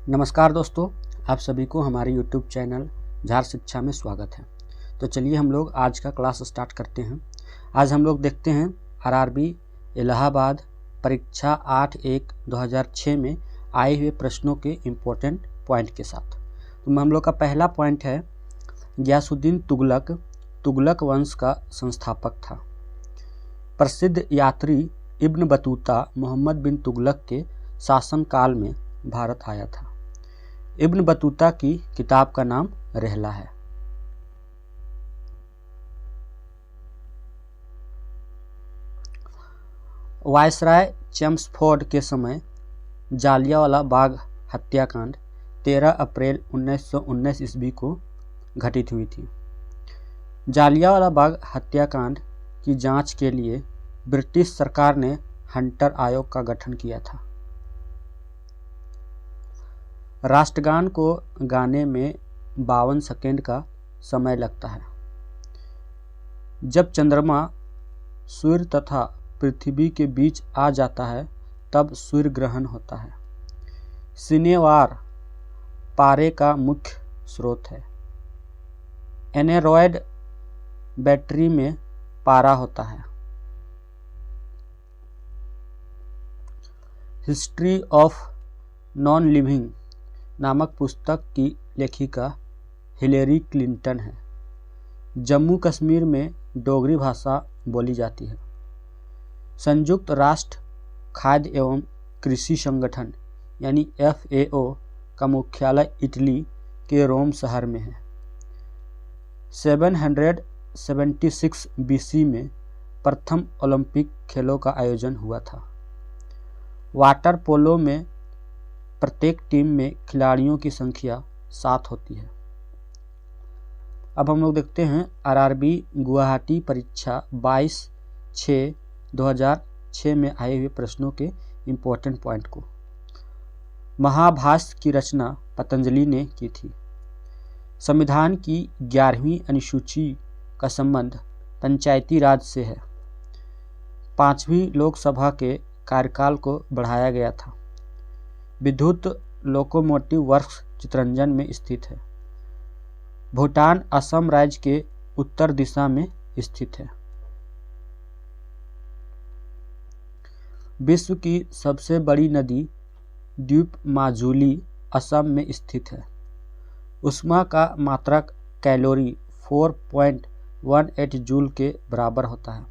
नमस्कार दोस्तों, आप सभी को हमारे YouTube चैनल झार शिक्षा में स्वागत है। तो चलिए हम लोग आज का क्लास स्टार्ट करते हैं। आज हम लोग देखते हैं RRB इलाहाबाद परीक्षा 8/1/2006 में आए हुए प्रश्नों के इम्पोर्टेंट पॉइंट के साथ। तो हम लोग का पहला पॉइंट है, गियासुद्दीन तुगलक वंश का संस्थापक था। प्रसिद्ध यात्री इब्न बतूता मोहम्मद बिन तुगलक के शासनकाल में भारत आया था। इब्न बतूता की किताब का नाम रहला है। वायसराय चेम्सफोर्ड के समय जालियांवाला बाग हत्याकांड 13 अप्रैल 1919 ईस्वी को घटित हुई थी। जालियांवाला बाग हत्याकांड की जांच के लिए ब्रिटिश सरकार ने हंटर आयोग का गठन किया था। राष्ट्रगान को गाने में 52 सेकेंड का समय लगता है। जब चंद्रमा सूर्य तथा पृथ्वी के बीच आ जाता है तब सूर्य ग्रहण होता है। सिनेवार पारे का मुख्य स्रोत है। एनेरॉयड बैटरी में पारा होता है। हिस्ट्री ऑफ नॉन लिविंग नामक पुस्तक की लेखिका हिलेरी क्लिंटन है। जम्मू कश्मीर में डोगरी भाषा बोली जाती है। संयुक्त राष्ट्र खाद्य एवं कृषि संगठन यानी FAO का मुख्यालय इटली के रोम शहर में है। 776 BC में प्रथम ओलंपिक खेलों का आयोजन हुआ था। वाटर पोलो में प्रत्येक टीम में खिलाड़ियों की संख्या 7 होती है। अब हम लोग देखते हैं RRB गुवाहाटी परीक्षा 22/6/2006 में आए हुए प्रश्नों के इम्पोर्टेंट पॉइंट को। महाभाष्य की रचना पतंजलि ने की थी। संविधान की 11वीं अनुसूची का संबंध पंचायती राज से है। 5वीं लोकसभा के कार्यकाल को बढ़ाया गया था। विद्युत लोकोमोटिव वर्क्स चितरंजन में स्थित है। भूटान असम राज्य के उत्तर दिशा में स्थित है। विश्व की सबसे बड़ी नदी द्वीप माजुली असम में स्थित है। ऊष्मा का मात्रक कैलोरी 4.18 जूल के बराबर होता है।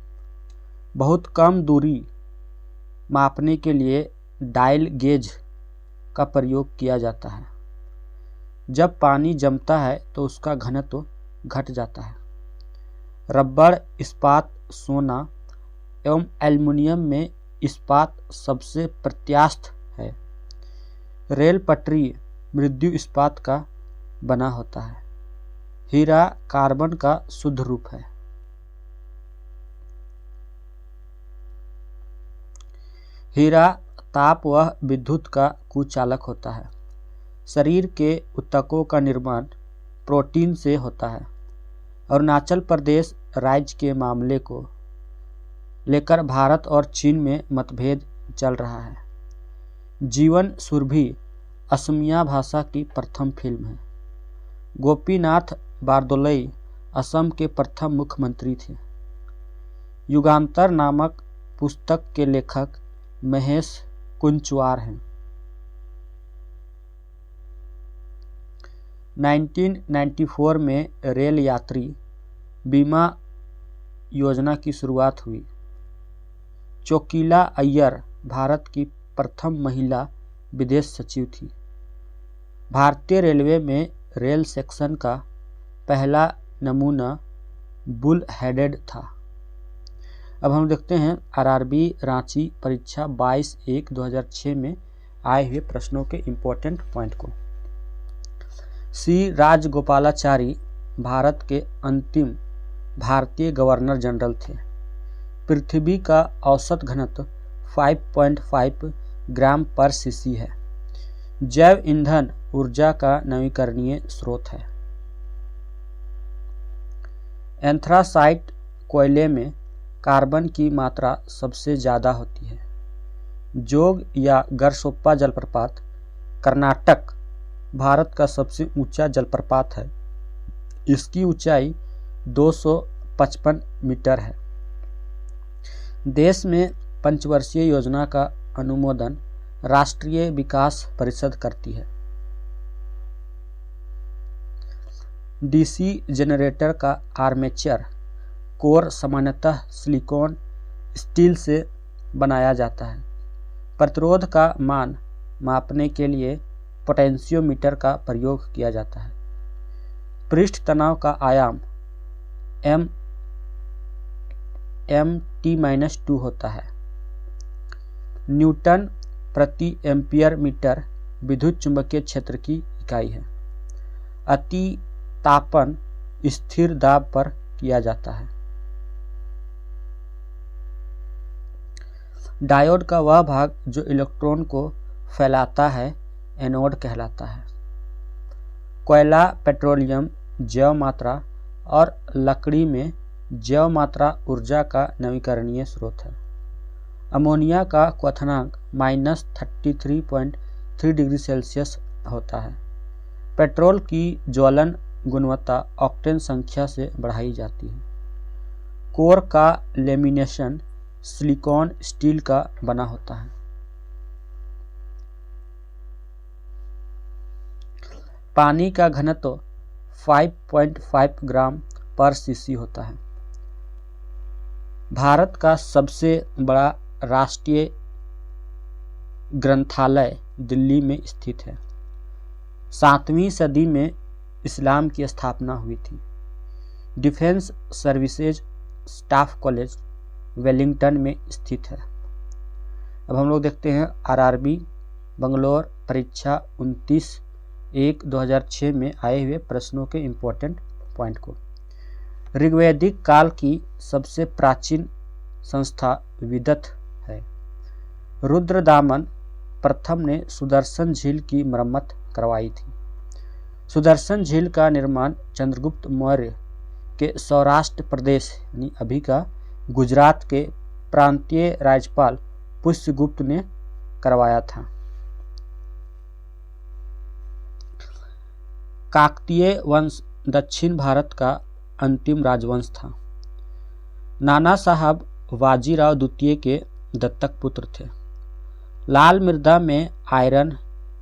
बहुत कम दूरी मापने के लिए डायल गेज का प्रयोग किया जाता है। जब पानी जमता है तो उसका घनत्व घट जाता है। रबड़, इस्पात, सोना एवं एल्युमिनियम में इस्पात सबसे प्रत्यास्थ है। रेल पटरी मृदु इस्पात का बना होता है। हीरा कार्बन का शुद्ध रूप है। हीरा ताप व विद्युत का कुचालक होता है। शरीर के ऊतकों का निर्माण प्रोटीन से होता है। अरुणाचल प्रदेश राज्य के मामले को लेकर भारत और चीन में मतभेद चल रहा है। जीवन सुरभि असमिया भाषा की प्रथम फिल्म है। गोपीनाथ बारदोलई असम के प्रथम मुख्यमंत्री थे। युगांतर नामक पुस्तक के लेखक महेश कुंचवार हैं। 1994 में रेल यात्री बीमा योजना की शुरुआत हुई। चोकीला अय्यर भारत की प्रथम महिला विदेश सचिव थी। भारतीय रेलवे में रेल सेक्शन का पहला नमूना बुल हेडेड था। अब हम देखते हैं RRB रांची परीक्षा 22/1/2006 में आए हुए प्रश्नों के इम्पोर्टेंट पॉइंट को। C राजगोपालाचारी भारत के अंतिम भारतीय गवर्नर जनरल थे। पृथ्वी का औसत घनत्व 5.5 ग्राम पर cc है। जैव ईंधन ऊर्जा का नवीकरणीय स्रोत है। एंथ्रासाइट कोयले में कार्बन की मात्रा सबसे ज़्यादा होती है। जोग या गरसोप्पा जलप्रपात कर्नाटक भारत का सबसे ऊंचा जलप्रपात है। इसकी ऊंचाई 255 मीटर है। देश में पंचवर्षीय योजना का अनुमोदन राष्ट्रीय विकास परिषद करती है। डीसी जनरेटर का आर्मेचर कोर सामान्यतः सिलिकॉन स्टील से बनाया जाता है। प्रतिरोध का मान मापने के लिए पोटेंशियोमीटर का प्रयोग किया जाता है। पृष्ठ तनाव का आयाम mt-2 होता है। न्यूटन प्रति एम्पियर मीटर विद्युत चुंबकीय क्षेत्र की इकाई है। अति तापन स्थिर दाब पर किया जाता है। डायोड का वह भाग जो इलेक्ट्रॉन को फैलाता है एनोड कहलाता है। कोयला, पेट्रोलियम, जैव मात्रा और लकड़ी में जैव मात्रा ऊर्जा का नवीकरणीय स्रोत है। अमोनिया का क्वथनांक -33.3 डिग्री सेल्सियस होता है। पेट्रोल की ज्वलन गुणवत्ता ऑक्टेन संख्या से बढ़ाई जाती है। कोर का लेमिनेशन सिलिकॉन स्टील का बना होता है। पानी का घनत्व 5.5 ग्राम पर सीसी होता है। भारत का सबसे बड़ा राष्ट्रीय ग्रंथालय दिल्ली में स्थित है। 7वीं सदी में इस्लाम की स्थापना हुई थी। Defence services staff college Wellington में स्थित है। अब हम लोग देखते हैं आरआरबी बंगलौर परीक्षा 29/1/2006 में आए हुए प्रश्नों के इम्पोर्टेंट पॉइंट को। ऋग्वैदिक काल की सबसे प्राचीन संस्था विदथ है। रुद्रदामन प्रथम ने सुदर्शन झील की मरम्मत करवाई थी। सुदर्शन झील का निर्माण चंद्रगुप्त मौर्य के सौराष्ट्र प्रदेश यानी अभी का गुजरात के प्रांतीय राज्यपाल पुष्यगुप्त ने करवाया था। काकतीय वंश दक्षिण भारत का अंतिम राजवंश था। नाना साहब बाजीराव द्वितीय के दत्तक पुत्र थे। लाल मृदा में आयरन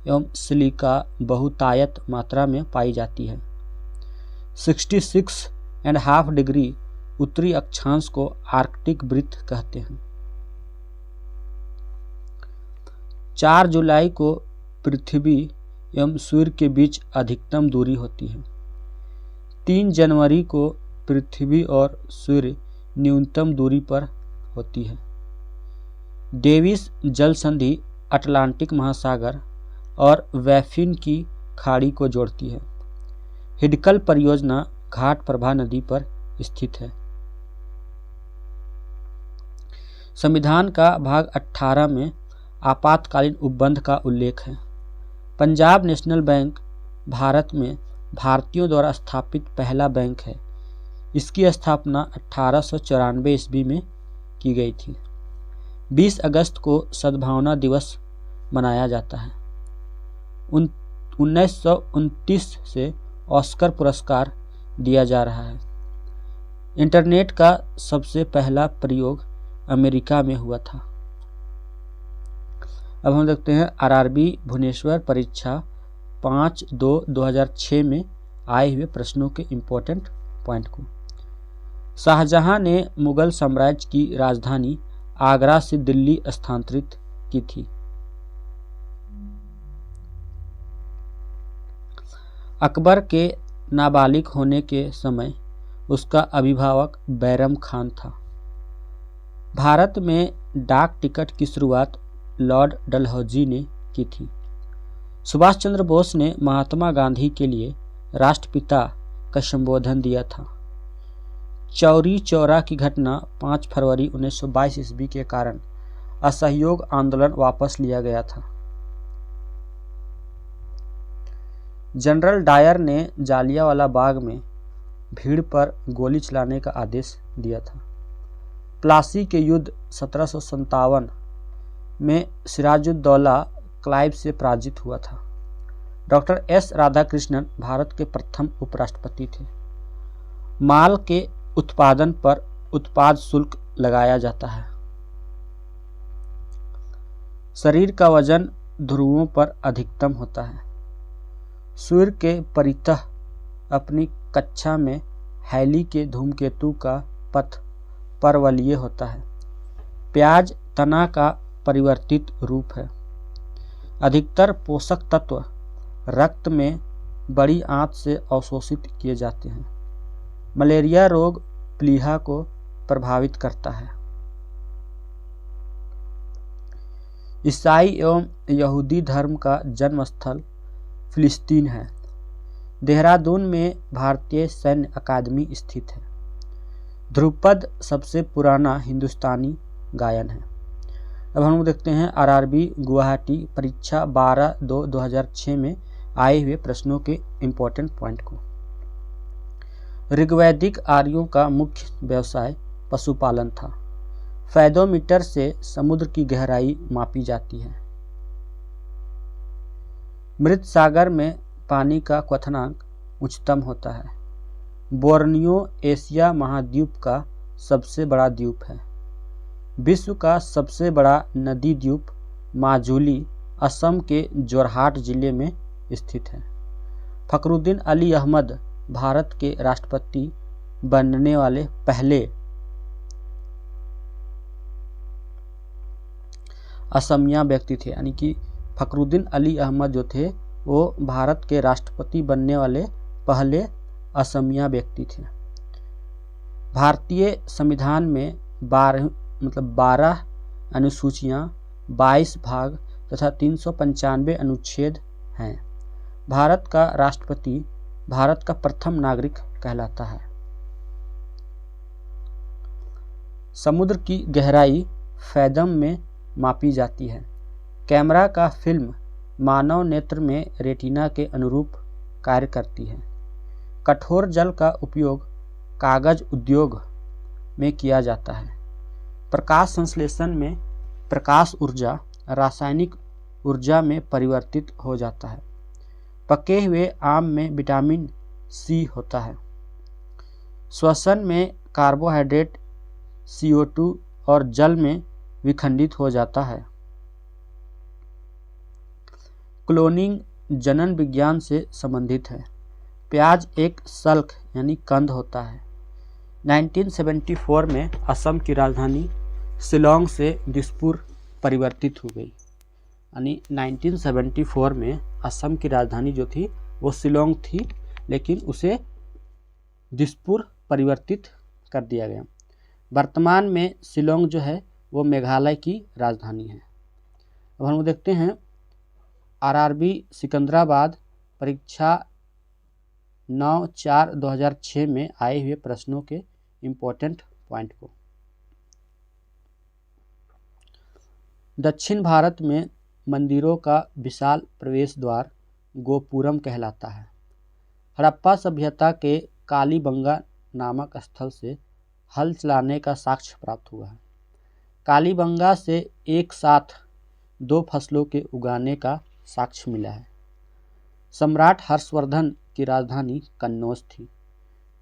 एवं सिलिका बहुतायत मात्रा में पाई जाती है। 66.5 डिग्री उत्तरी अक्षांश को आर्कटिक वृत्त कहते हैं। 4 जुलाई को पृथ्वी एवं सूर्य के बीच अधिकतम दूरी होती है। 3 जनवरी को पृथ्वी और सूर्य न्यूनतम दूरी पर होती है। डेविस जल संधि अटलांटिक महासागर और बैफिन की खाड़ी को जोड़ती है। हिडकल परियोजना घाट प्रभा नदी पर स्थित है। संविधान का भाग 18 में आपातकालीन उपबंध का उल्लेख है। पंजाब नेशनल बैंक भारत में भारतीयों द्वारा स्थापित पहला बैंक है। इसकी स्थापना 1894 ईस्वी में की गई थी। 20 अगस्त को सद्भावना दिवस मनाया जाता है। 1929 से ऑस्कर पुरस्कार दिया जा रहा है। इंटरनेट का सबसे पहला प्रयोग अमेरिका में हुआ था। अब हम देखते हैं आरआरबी भुवनेश्वर परीक्षा 5/2/2006 में आए हुए प्रश्नों के इम्पोर्टेंट पॉइंट को। शाहजहां ने मुगल साम्राज्य की राजधानी आगरा से दिल्ली स्थानांतरित की थी। अकबर के नाबालिग होने के समय उसका अभिभावक बैरम खान था। भारत में डाक टिकट की शुरुआत लॉर्ड डलहौजी ने की थी। सुभाष चंद्र बोस ने महात्मा गांधी के लिए राष्ट्रपिता का संबोधन दिया था। चौरी चौरा की घटना 5 फरवरी 1922 ईस्वी के कारण असहयोग आंदोलन वापस लिया गया था। जनरल डायर ने जालियांवाला बाग में भीड़ पर गोली चलाने का आदेश दिया था। प्लासी के युद्ध 1757 में सिराजुद्दौला क्लाइव से पराजित हुआ था। डॉक्टर एस राधाकृष्णन भारत के प्रथम उपराष्ट्रपति थे। माल के उत्पादन पर उत्पाद शुल्क लगाया जाता है। शरीर का वजन ध्रुवों पर अधिकतम होता है। सूर्य के परितः अपनी कक्षा में हैली के धूमकेतु का पथ परवलयीय होता है। प्याज तना का परिवर्तित रूप है। अधिकतर पोषक तत्व रक्त में बड़ी आंत से अवशोषित किए जाते हैं। मलेरिया रोग प्लीहा को प्रभावित करता है। ईसाई एवं यहूदी धर्म का जन्म स्थल फिलिस्तीन है। देहरादून में भारतीय सैन्य अकादमी स्थित है। ध्रुपद सबसे पुराना हिंदुस्तानी गायन है। अब हम देखते हैं आरआरबी गुवाहाटी परीक्षा 12/2/2006 में आए हुए प्रश्नों के इम्पोर्टेंट पॉइंट को। ऋग्वैदिक आर्यों का मुख्य व्यवसाय पशुपालन था। फैदोमीटर से समुद्र की गहराई मापी जाती है। मृत सागर में पानी का क्वथनांक उच्चतम होता है। बोर्नियो एशिया महाद्वीप का सबसे बड़ा द्वीप है। विश्व का सबसे बड़ा नदी द्वीप माजुली असम के जोरहाट जिले में स्थित है। फखरुद्दीन अली अहमद भारत के राष्ट्रपति बनने वाले पहले असमिया व्यक्ति थे। यानी कि फखरुद्दीन अली अहमद जो थे वो भारत के राष्ट्रपति बनने वाले पहले असमिया व्यक्ति थे। भारतीय संविधान में 12 अनुसूचियां, 22 भाग तथा 395 अनुच्छेद हैं। भारत का राष्ट्रपति भारत का प्रथम नागरिक कहलाता है। समुद्र की गहराई फैदम में मापी जाती है। कैमरा का फिल्म मानव नेत्र में रेटिना के अनुरूप कार्य करती है। कठोर जल का उपयोग कागज उद्योग में किया जाता है। प्रकाश संश्लेषण में प्रकाश ऊर्जा रासायनिक ऊर्जा में परिवर्तित हो जाता है। पके हुए आम में विटामिन सी होता है। श्वसन में कार्बोहाइड्रेट CO2 और जल में विखंडित हो जाता है। क्लोनिंग जनन विज्ञान से संबंधित है। प्याज एक सल्क यानी कंद होता है। 1974 में असम की राजधानी शिलोंग से दिसपुर परिवर्तित हो गई। यानी 1974 में असम की राजधानी जो थी वो शिलोंग थी, लेकिन उसे दिसपुर परिवर्तित कर दिया गया। वर्तमान में शिलोंग जो है वो मेघालय की राजधानी है। अब हम देखते हैं आरआरबी सिकंदराबाद परीक्षा 9/4/2006 में आए हुए प्रश्नों के इम्पोर्टेंट पॉइंट को। दक्षिण भारत में मंदिरों का विशाल प्रवेश द्वार गोपुरम कहलाता है। हड़प्पा सभ्यता के कालीबंगा नामक स्थल से हल चलाने का साक्ष्य प्राप्त हुआ है। कालीबंगा से एक साथ 2 फसलों के उगाने का साक्ष्य मिला है। सम्राट हर्षवर्धन की राजधानी कन्नौज थी।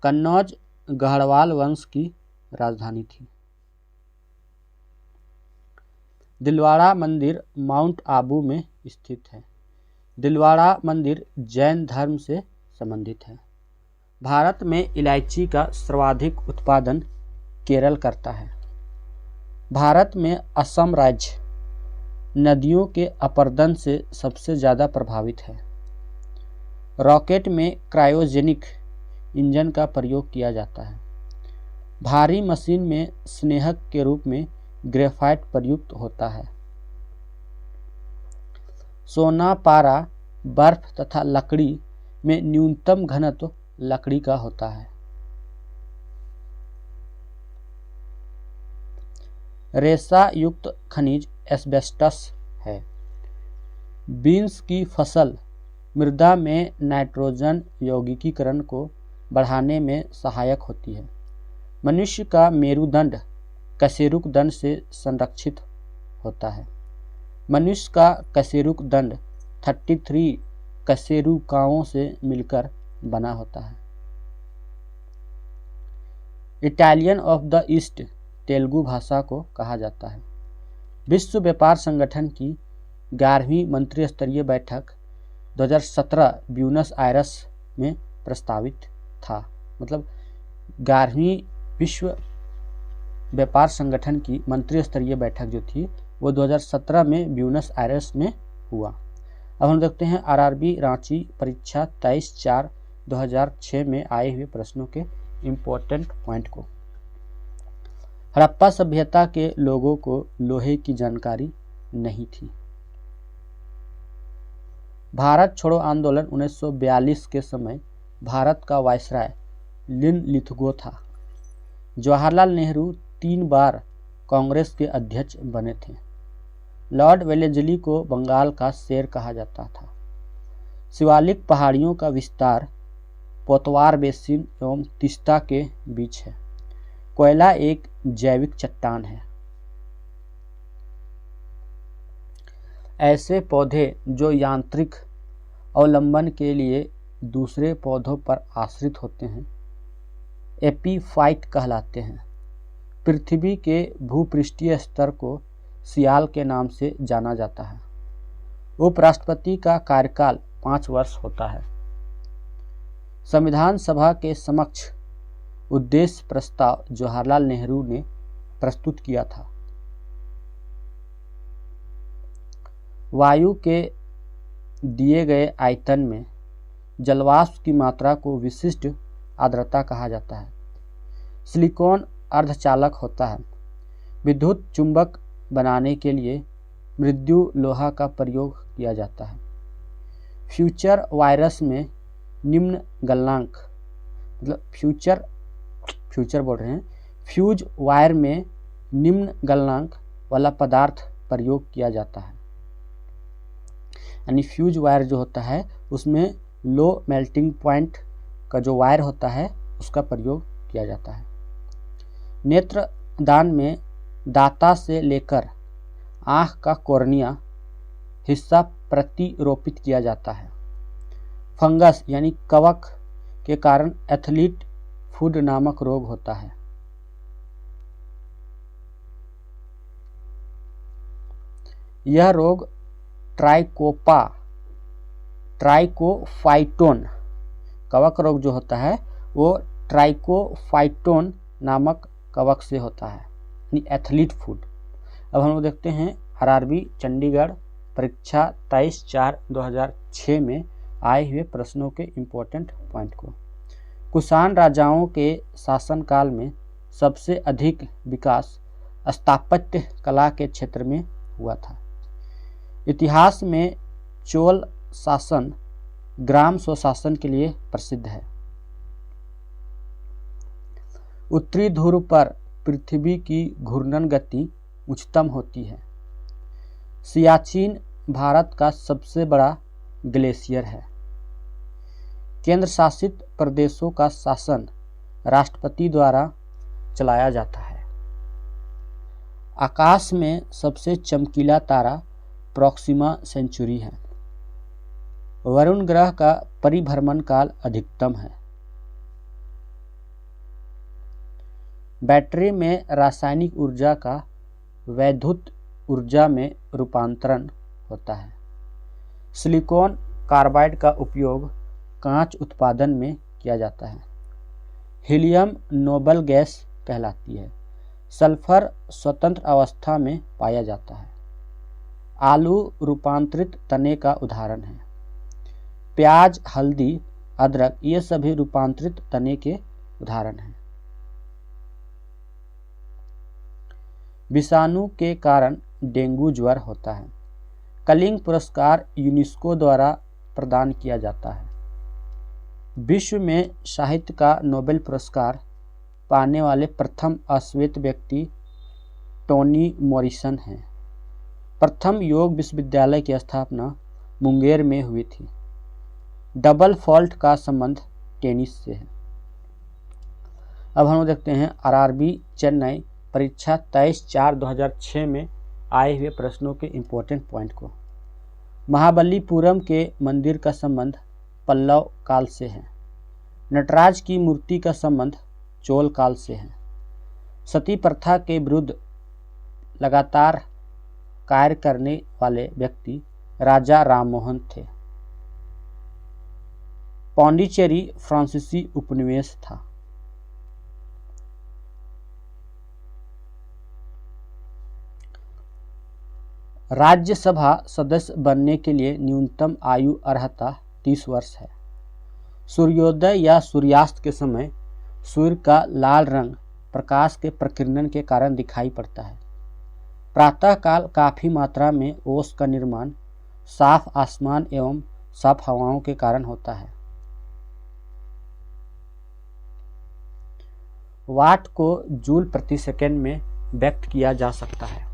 कन्नौज गढ़वाल वंश की राजधानी थी। दिलवाड़ा मंदिर माउंट आबू में स्थित है। दिलवाड़ा मंदिर जैन धर्म से संबंधित है। भारत में इलायची का सर्वाधिक उत्पादन केरल करता है। भारत में असम राज्य नदियों के अपरदन से सबसे ज़्यादा प्रभावित है। रॉकेट में क्रायोजेनिक इंजन का प्रयोग किया जाता है। भारी मशीन में स्नेहक के रूप में ग्रेफाइट प्रयुक्त होता है। सोना, पारा, बर्फ तथा लकड़ी में न्यूनतम घनत्व लकड़ी का होता है। रेशा युक्त खनिज एस्बेस्टस है। बीन्स की फसल मृदा में नाइट्रोजन यौगिकीकरण को बढ़ाने में सहायक होती है। मनुष्य का मेरुदंड कशेरुक दंड से संरक्षित होता है। मनुष्य का कशेरुक दंड 33 कशेरुकाओं से मिलकर बना होता है। Italian of the east Telugu भाषा को कहा जाता है। विश्व व्यापार संगठन की 11वीं मंत्री स्तरीय बैठक 2017 ब्यूनस आयर्स में प्रस्तावित था। मतलब 11वीं विश्व व्यापार संगठन की मंत्री स्तरीय बैठक जो थी वो 2017 में ब्यूनस आयर्स में हुआ। अब हम देखते हैं आरआरबी रांची परीक्षा 23/4/2006 में आए हुए प्रश्नों के इम्पोर्टेंट पॉइंट को। हड़प्पा सभ्यता के लोगों को लोहे की जानकारी नहीं थी। भारत छोड़ो आंदोलन 1942 के समय भारत का वायसराय लिनलिथगो था। जवाहरलाल नेहरू 3 बार कांग्रेस के अध्यक्ष बने थे। लॉर्ड वेलेस्ली को बंगाल का शेर कहा जाता था। शिवालिक पहाड़ियों का विस्तार पोतवार बेसिन एवं तीस्ता के बीच है। कोयला एक जैविक चट्टान है। ऐसे पौधे जो यांत्रिक अवलंबन के लिए दूसरे पौधों पर आश्रित होते हैं एपीफाइट कहलाते हैं। पृथ्वी के भूपृष्ठीय स्तर को सियाल के नाम से जाना जाता है। उपराष्ट्रपति का कार्यकाल 5 वर्ष होता है। संविधान सभा के समक्ष उद्देश्य प्रस्ताव जवाहरलाल नेहरू ने प्रस्तुत किया था। वायु के दिए गए आयतन में जलवाष्प की मात्रा को विशिष्ट आर्द्रता कहा जाता है। सिलिकॉन अर्धचालक होता है। विद्युत चुंबक बनाने के लिए मृदु लोहा का प्रयोग किया जाता है। फ्यूचर वायरस में निम्न गलनांक मतलब फ्यूज वायर में निम्न गलनांक वाला पदार्थ प्रयोग किया जाता है। यानी फ्यूज वायर जो होता है उसमें लो मेल्टिंग पॉइंट का जो वायर होता है उसका प्रयोग किया जाता है। नेत्र दान में दाता से लेकर आँख का कॉर्निया हिस्सा प्रतिरोपित किया जाता है। फंगस यानी कवक के कारण एथलीट फुट नामक रोग होता है। यह रोग ट्राइकोफाइटोन कवक रोग जो होता है वो ट्राइकोफाइटोन नामक कवक से होता है, यानी एथलीट फुट। अब हम लोग देखते हैं आरआरबी चंडीगढ़ परीक्षा 23/4/2006 में आए हुए प्रश्नों के इम्पोर्टेंट पॉइंट को। कुषाण राजाओं के शासनकाल में सबसे अधिक विकास स्थापत्य कला के क्षेत्र में हुआ था। इतिहास में चोल शासन ग्राम स्वशासन के लिए प्रसिद्ध है। उत्तरी ध्रुव पर पृथ्वी की घूर्णन गति उच्चतम होती है। सियाचिन भारत का सबसे बड़ा ग्लेशियर है। केंद्र शासित प्रदेशों का शासन राष्ट्रपति द्वारा चलाया जाता है। आकाश में सबसे चमकीला तारा प्रॉक्सिमा सेंचुरी है। वरुण ग्रह का परिभ्रमण काल अधिकतम है। बैटरी में रासायनिक ऊर्जा का वैद्युत ऊर्जा में रूपांतरण होता है। सिलिकॉन कार्बाइड का उपयोग कांच उत्पादन में किया जाता है। हीलियम नोबल गैस कहलाती है। सल्फर स्वतंत्र अवस्था में पाया जाता है। आलू रूपांतरित तने का उदाहरण है। प्याज, हल्दी, अदरक ये सभी रूपांतरित तने के उदाहरण हैं। विषाणु के कारण डेंगू ज्वर होता है। कलिंग पुरस्कार यूनेस्को द्वारा प्रदान किया जाता है। विश्व में साहित्य का नोबेल पुरस्कार पाने वाले प्रथम अश्वेत व्यक्ति टोनी मॉरिसन हैं। प्रथम योग विश्वविद्यालय की स्थापना मुंगेर में हुई थी। डबल फॉल्ट का संबंध टेनिस से है। अब हम देखते हैं आरआरबी चेन्नई परीक्षा 23/4/2006 में आए हुए प्रश्नों के इम्पोर्टेंट पॉइंट को। महाबलीपुरम के मंदिर का संबंध पल्लव काल से है। नटराज की मूर्ति का संबंध चोल काल से है। सती प्रथा के विरुद्ध लगातार कार्य करने वाले व्यक्ति राजा राममोहन थे। पौंडीचेरी फ्रांसीसी उपनिवेश था। राज्यसभा सदस्य बनने के लिए न्यूनतम आयु अर्हता 30 वर्ष है। सूर्योदय या सूर्यास्त के समय सूर्य का लाल रंग प्रकाश के प्रकीर्णन के कारण दिखाई पड़ता है। प्रातःकाल काफी मात्रा में ओस का निर्माण साफ आसमान एवं साफ हवाओं के कारण होता है। वाट को जूल प्रति सेकंड में व्यक्त किया जा सकता है।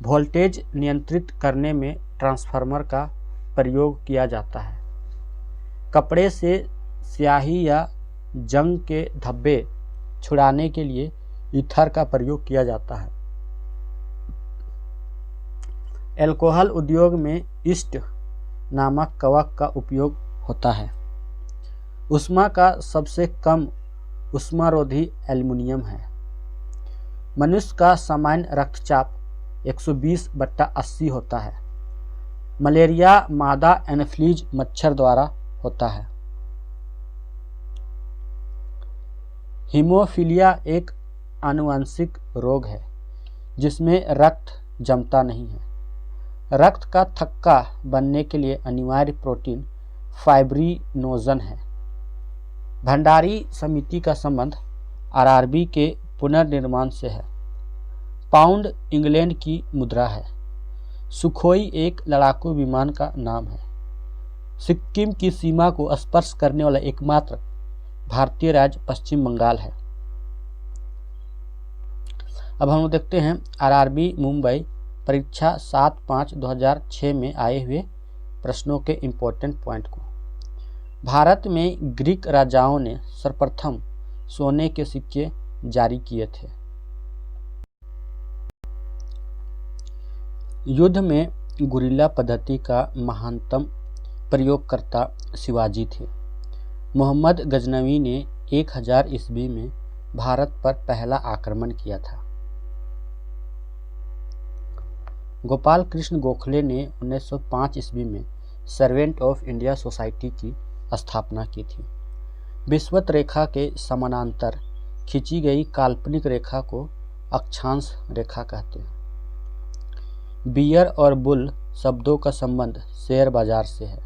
वोल्टेज नियंत्रित करने में ट्रांसफार्मर का प्रयोग किया जाता है। कपड़े से स्याही या जंग के धब्बे छुड़ाने के लिए ईथर का प्रयोग किया जाता है। अल्कोहल उद्योग में ईस्ट नामक कवक का उपयोग होता है। ऊष्मा का सबसे कम ऊष्मारोधी एल्युमिनियम है। मनुष्य का सामान्य रक्तचाप 120/80 होता है। मलेरिया मादा एनोफिलीज मच्छर द्वारा होता है। हीमोफीलिया एक आनुवंशिक रोग है जिसमें रक्त जमता नहीं है। रक्त का थक्का बनने के लिए अनिवार्य प्रोटीन फाइब्रिनोजन है। भंडारी समिति का संबंध आरआरबी के पुनर्निर्माण से है। पाउंड इंग्लैंड की मुद्रा है। सुखोई एक लड़ाकू विमान का नाम है। सिक्किम की सीमा को स्पर्श करने वाला एकमात्र भारतीय राज्य पश्चिम बंगाल है। अब हम देखते हैं आरआरबी मुंबई परीक्षा 7/5/2006 में आए हुए प्रश्नों के इम्पोर्टेंट पॉइंट को। भारत में ग्रीक राजाओं ने सर्वप्रथम सोने के सिक्के जारी किए थे। युद्ध में गुरिल्ला पद्धति का महानतम प्रयोगकर्ता शिवाजी थे। मोहम्मद गजनवी ने 1000 ईस्वी में भारत पर पहला आक्रमण किया था। गोपाल कृष्ण गोखले ने 1905 ईस्वी में सर्वेंट ऑफ इंडिया सोसाइटी की स्थापना की थी। विषुवत रेखा के समानांतर खींची गई काल्पनिक रेखा को अक्षांश रेखा कहते हैं। बियर और बुल शब्दों का संबंध शेयर बाजार से है।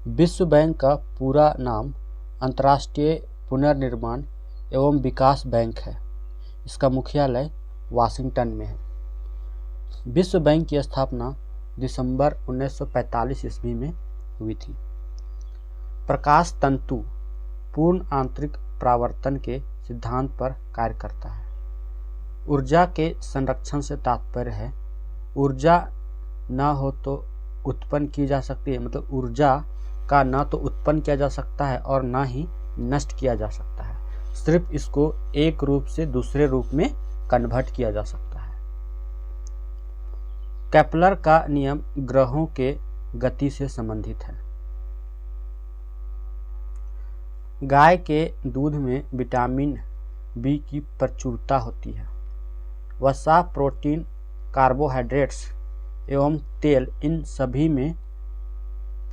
विश्व बैंक का पूरा नाम अंतर्राष्ट्रीय पुनर्निर्माण एवं विकास बैंक है। इसका मुख्यालय वाशिंगटन में है। विश्व बैंक की स्थापना दिसंबर 1945 ईस्वी में हुई थी। प्रकाश तंतु पूर्ण आंतरिक परावर्तन के सिद्धांत पर कार्य करता है। ऊर्जा के संरक्षण से तात्पर्य है ऊर्जा न हो तो उत्पन्न की जा सकती है, मतलब ऊर्जा का न तो उत्पन्न किया जा सकता है और न ही नष्ट किया जा सकता है। सिर्फ इसको एक रूप से दूसरे रूप में कन्वर्ट किया जा सकता है। केपलर का नियम ग्रहों के गति से संबंधित है। गाय के दूध में विटामिन बी की प्रचुरता होती है। वसा, प्रोटीन, कार्बोहाइड्रेट्स एवं तेल, इन सभी में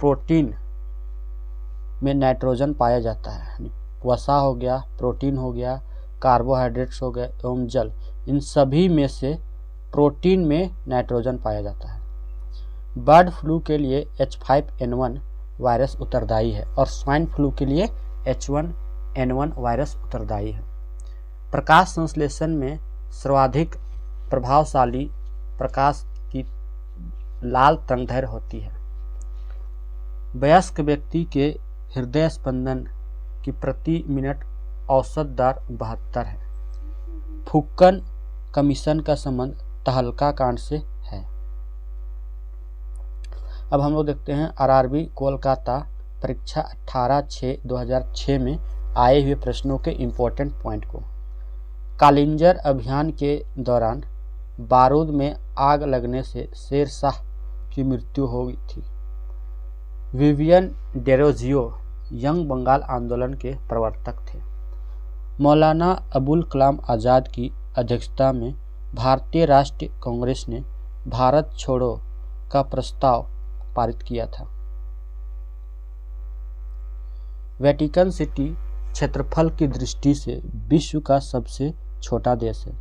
प्रोटीन में नाइट्रोजन पाया जाता है। वसा हो गया, प्रोटीन हो गया, कार्बोहाइड्रेट्स हो गए एवं जल, इन सभी में से प्रोटीन में नाइट्रोजन पाया जाता है। बर्ड फ्लू के लिए H5N1 वायरस उत्तरदायी है और स्वाइन फ्लू के लिए H1N1 वायरस उत्तरदायी है। प्रकाश संश्लेषण में सर्वाधिक प्रभावशाली प्रकाश की लाल तरंगदैर्घ्य होती है। वयस्क व्यक्ति के हृदय स्पंदन की प्रति मिनट औसत दर 72 है। फुक्कन कमीशन का संबंध तहलका कांड से है। अब हम लोग देखते हैं आरआरबी कोलकाता परीक्षा 18/6/2006 में आए हुए प्रश्नों के इम्पोर्टेंट पॉइंट को। कालिंजर अभियान के दौरान बारूद में आग लगने से शेर शाह की मृत्यु हो गई थी। विवियन डेरोजियो यंग बंगाल आंदोलन के प्रवर्तक थे। मौलाना अबुल कलाम आज़ाद की अध्यक्षता में भारतीय राष्ट्रीय कांग्रेस ने भारत छोड़ो का प्रस्ताव पारित किया था। वेटिकन सिटी क्षेत्रफल की दृष्टि से विश्व का सबसे छोटा देश है।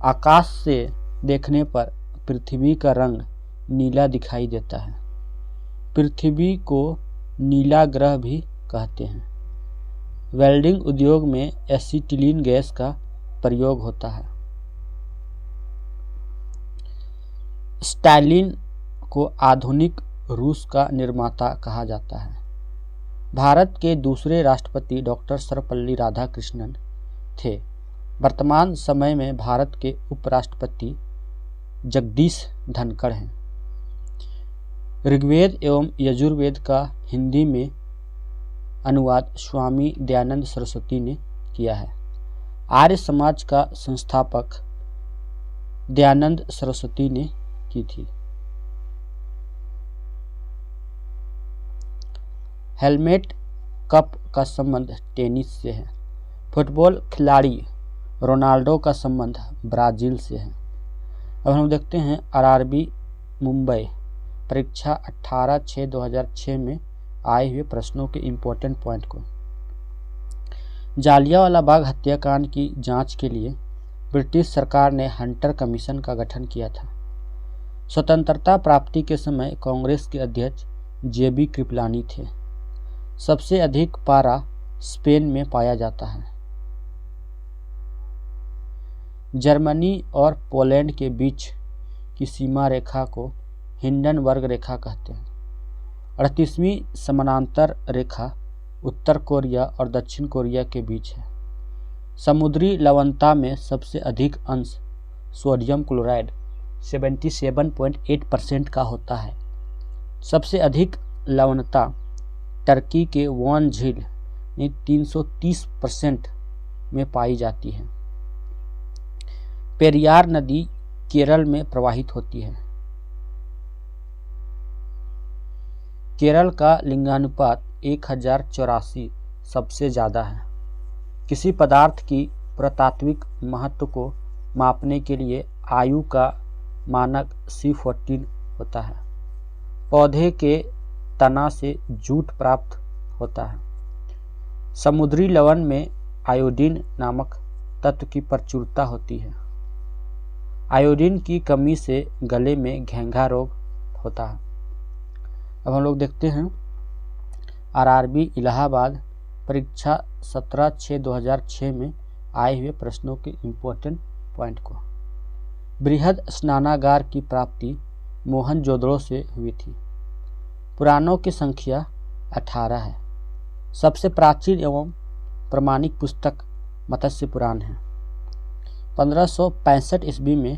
आकाश से देखने पर पृथ्वी का रंग नीला दिखाई देता है। पृथ्वी को नीला ग्रह भी कहते हैं। वेल्डिंग उद्योग में एसिटिलीन गैस का प्रयोग होता है। स्टालिन को आधुनिक रूस का निर्माता कहा जाता है। भारत के दूसरे राष्ट्रपति डॉक्टर सर्वपल्ली राधाकृष्णन थे। वर्तमान समय में भारत के उपराष्ट्रपति जगदीश धनखड़ हैं। ऋग्वेद एवं यजुर्वेद का हिंदी में अनुवाद स्वामी दयानंद सरस्वती ने किया है। आर्य समाज का संस्थापक दयानंद सरस्वती ने की थी। हेलमेट कप का संबंध टेनिस से है। फुटबॉल खिलाड़ी रोनाल्डो का संबंध ब्राजील से है। अब हम देखते हैं आरआरबी मुंबई परीक्षा 18/6/2006 में आए हुए प्रश्नों के इम्पोर्टेंट पॉइंट को। जालियांवाला बाग हत्याकांड की जांच के लिए ब्रिटिश सरकार ने हंटर कमीशन का गठन किया था। स्वतंत्रता प्राप्ति के समय कांग्रेस के अध्यक्ष जेबी कृपलानी थे। सबसे अधिक पारा स्पेन में पाया जाता है। जर्मनी और पोलैंड के बीच की सीमा रेखा को हिंडनबर्ग रेखा कहते हैं। 38वीं समानांतर रेखा उत्तर कोरिया और दक्षिण कोरिया के बीच है। समुद्री लवणता में सबसे अधिक अंश सोडियम क्लोराइड 77.8% का होता है। सबसे अधिक लवणता टर्की के वॉन झील में 330% में पाई जाती है। पेरियार नदी केरल में प्रवाहित होती है। केरल का लिंगानुपात 1084 सबसे ज़्यादा है। किसी पदार्थ की पुरातात्विक महत्व को मापने के लिए आयु का मानक C14 होता है। पौधे के तना से जूट प्राप्त होता है। समुद्री लवण में आयोडीन नामक तत्व की प्रचुरता होती है। आयोडीन की कमी से गले में घेंघा रोग होता है। अब हम लोग देखते हैं आरआरबी इलाहाबाद परीक्षा 17/6/2006 में आए हुए प्रश्नों के इम्पोर्टेंट पॉइंट को। बृहद स्नानागार की प्राप्ति मोहनजोदड़ो से हुई थी। पुराणों की संख्या 18 है। सबसे प्राचीन एवं प्रमाणिक पुस्तक मत्स्य पुराण है। 1565 ईस्वी में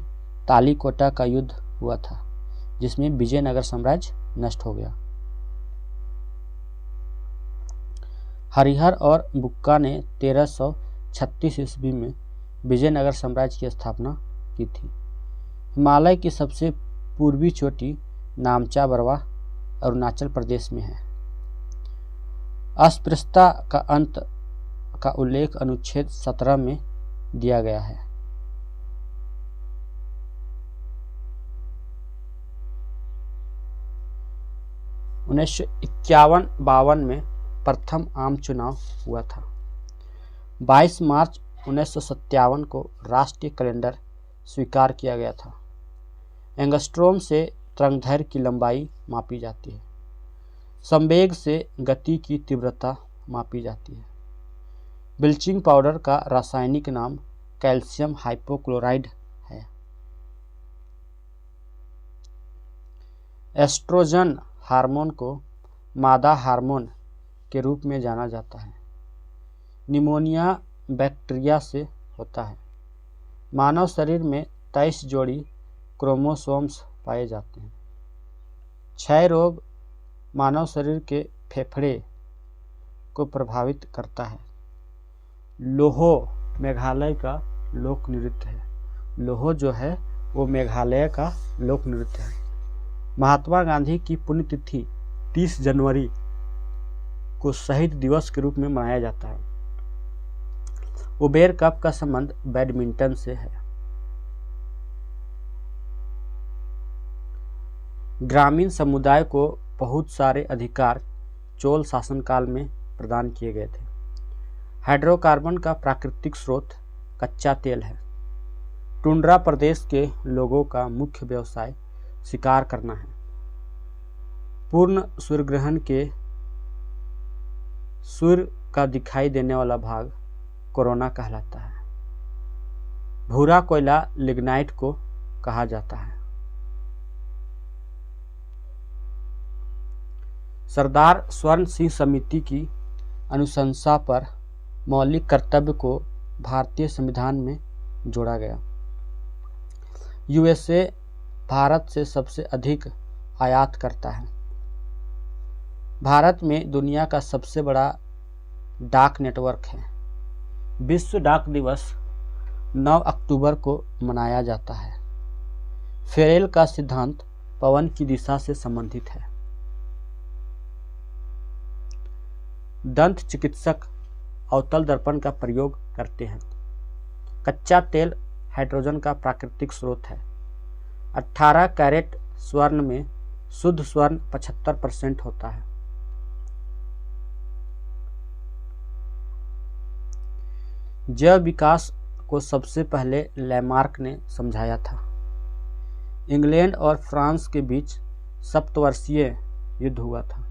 तालीकोटा का युद्ध हुआ था, जिसमें विजयनगर साम्राज्य नष्ट हो गया। हरिहर और बुक्का ने 1336 ईस्वी में विजयनगर साम्राज्य की स्थापना की थी। हिमालय की सबसे पूर्वी चोटी नामचा बरवा अरुणाचल प्रदेश में है। अस्पृश्यता का अंत का उल्लेख अनुच्छेद 17 में दिया गया है। उन्नीस 51-52 में प्रथम आम चुनाव हुआ था। 22 मार्च 1957 को राष्ट्रीय कैलेंडर स्वीकार किया गया था। एंगस्ट्रोम से तरंगदैर्घ्य की लंबाई मापी जाती है। संवेग से गति की तीव्रता मापी जाती है। ब्लीचिंग पाउडर का रासायनिक नाम कैल्शियम हाइपोक्लोराइड है। एस्ट्रोजन हार्मोन को मादा हार्मोन के रूप में जाना जाता है। निमोनिया बैक्टीरिया से होता है। मानव शरीर में 23 जोड़ी क्रोमोसोम्स पाए जाते हैं। क्षय रोग मानव शरीर के फेफड़े को प्रभावित करता है। लोहो मेघालय का लोक नृत्य है। लोहो जो है वो मेघालय का लोक नृत्य है। महात्मा गांधी की पुण्यतिथि 30 जनवरी को शहीद दिवस के रूप में मनाया जाता है। उबेर कप का संबंध बैडमिंटन से है। ग्रामीण समुदाय को बहुत सारे अधिकार चोल शासनकाल में प्रदान किए गए थे। हाइड्रोकार्बन का प्राकृतिक स्रोत कच्चा तेल है। टुंड्रा प्रदेश के लोगों का मुख्य व्यवसाय शिकार करना है। पूर्ण सूर्यग्रहण के सूर्य का दिखाई देने वाला भाग कोरोना कहलाता है। भूरा कोयला लिग्नाइट को कहा जाता है। सरदार स्वर्ण सिंह समिति की अनुशंसा पर मौलिक कर्तव्य को भारतीय संविधान में जोड़ा गया। यूएसए भारत से सबसे अधिक आयात करता है। भारत में दुनिया का सबसे बड़ा डाक नेटवर्क है। विश्व डाक दिवस 9 अक्टूबर को मनाया जाता है। फेरेल का सिद्धांत पवन की दिशा से संबंधित है। दंत चिकित्सक अवतल दर्पण का प्रयोग करते हैं। कच्चा तेल हाइड्रोजन का प्राकृतिक स्रोत है। 18 कैरेट स्वर्ण में शुद्ध स्वर्ण 75% होता है। जैव विकास को सबसे पहले लैमार्क ने समझाया था। इंग्लैंड और फ्रांस के बीच सप्तवर्षीय युद्ध हुआ था।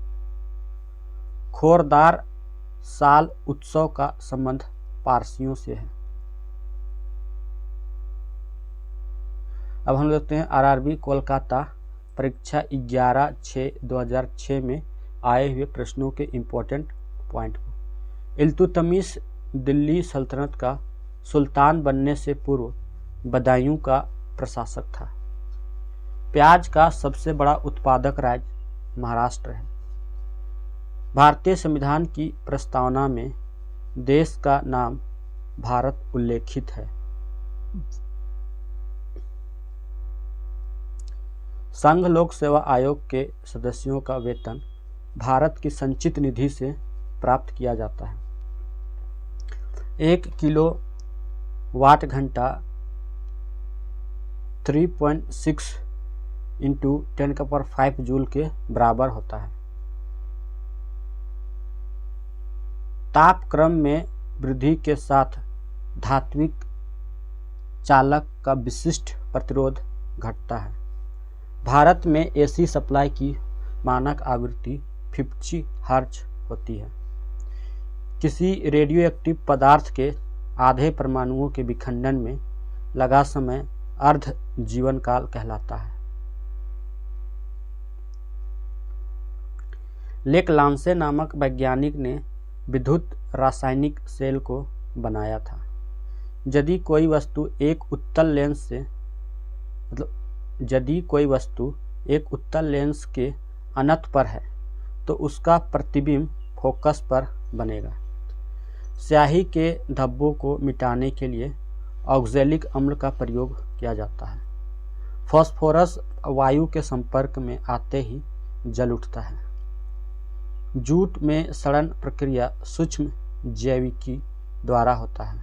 खोरदार साल उत्सव का संबंध पारसियों से है। अब हम देखते हैं आरआरबी कोलकाता परीक्षा 11/6/2006 में आए हुए प्रश्नों के इम्पोर्टेंट पॉइंट को। इल्तुतमिश दिल्ली सल्तनत का सुल्तान बनने से पूर्व बदायूं का प्रशासक था। प्याज का सबसे बड़ा उत्पादक राज्य महाराष्ट्र है। भारतीय संविधान की प्रस्तावना में देश का नाम भारत उल्लेखित है। संघ लोक सेवा आयोग के सदस्यों का वेतन भारत की संचित निधि से प्राप्त किया जाता है। 1 किलो वाट घंटा 3.6 × 10⁵ जूल के बराबर होता है। तापक्रम में वृद्धि के साथ धात्विक चालक का विशिष्ट प्रतिरोध घटता है। भारत में एसी सप्लाई की मानक आवृत्ति 50 हर्ट्ज होती है। किसी रेडियोएक्टिव पदार्थ के आधे परमाणुओं के विखंडन में लगा समय अर्ध जीवन काल कहलाता है। लेक लांसे नामक वैज्ञानिक ने विद्युत रासायनिक सेल को बनाया था। यदि कोई वस्तु एक उत्तल लेंस के अनंत पर है तो उसका प्रतिबिंब फोकस पर बनेगा। स्याही के धब्बों को मिटाने के लिए ऑक्जेलिक अम्ल का प्रयोग किया जाता है। फास्फोरस वायु के संपर्क में आते ही जल उठता है। जूट में सड़न प्रक्रिया सूक्ष्म जैविकी द्वारा होता है।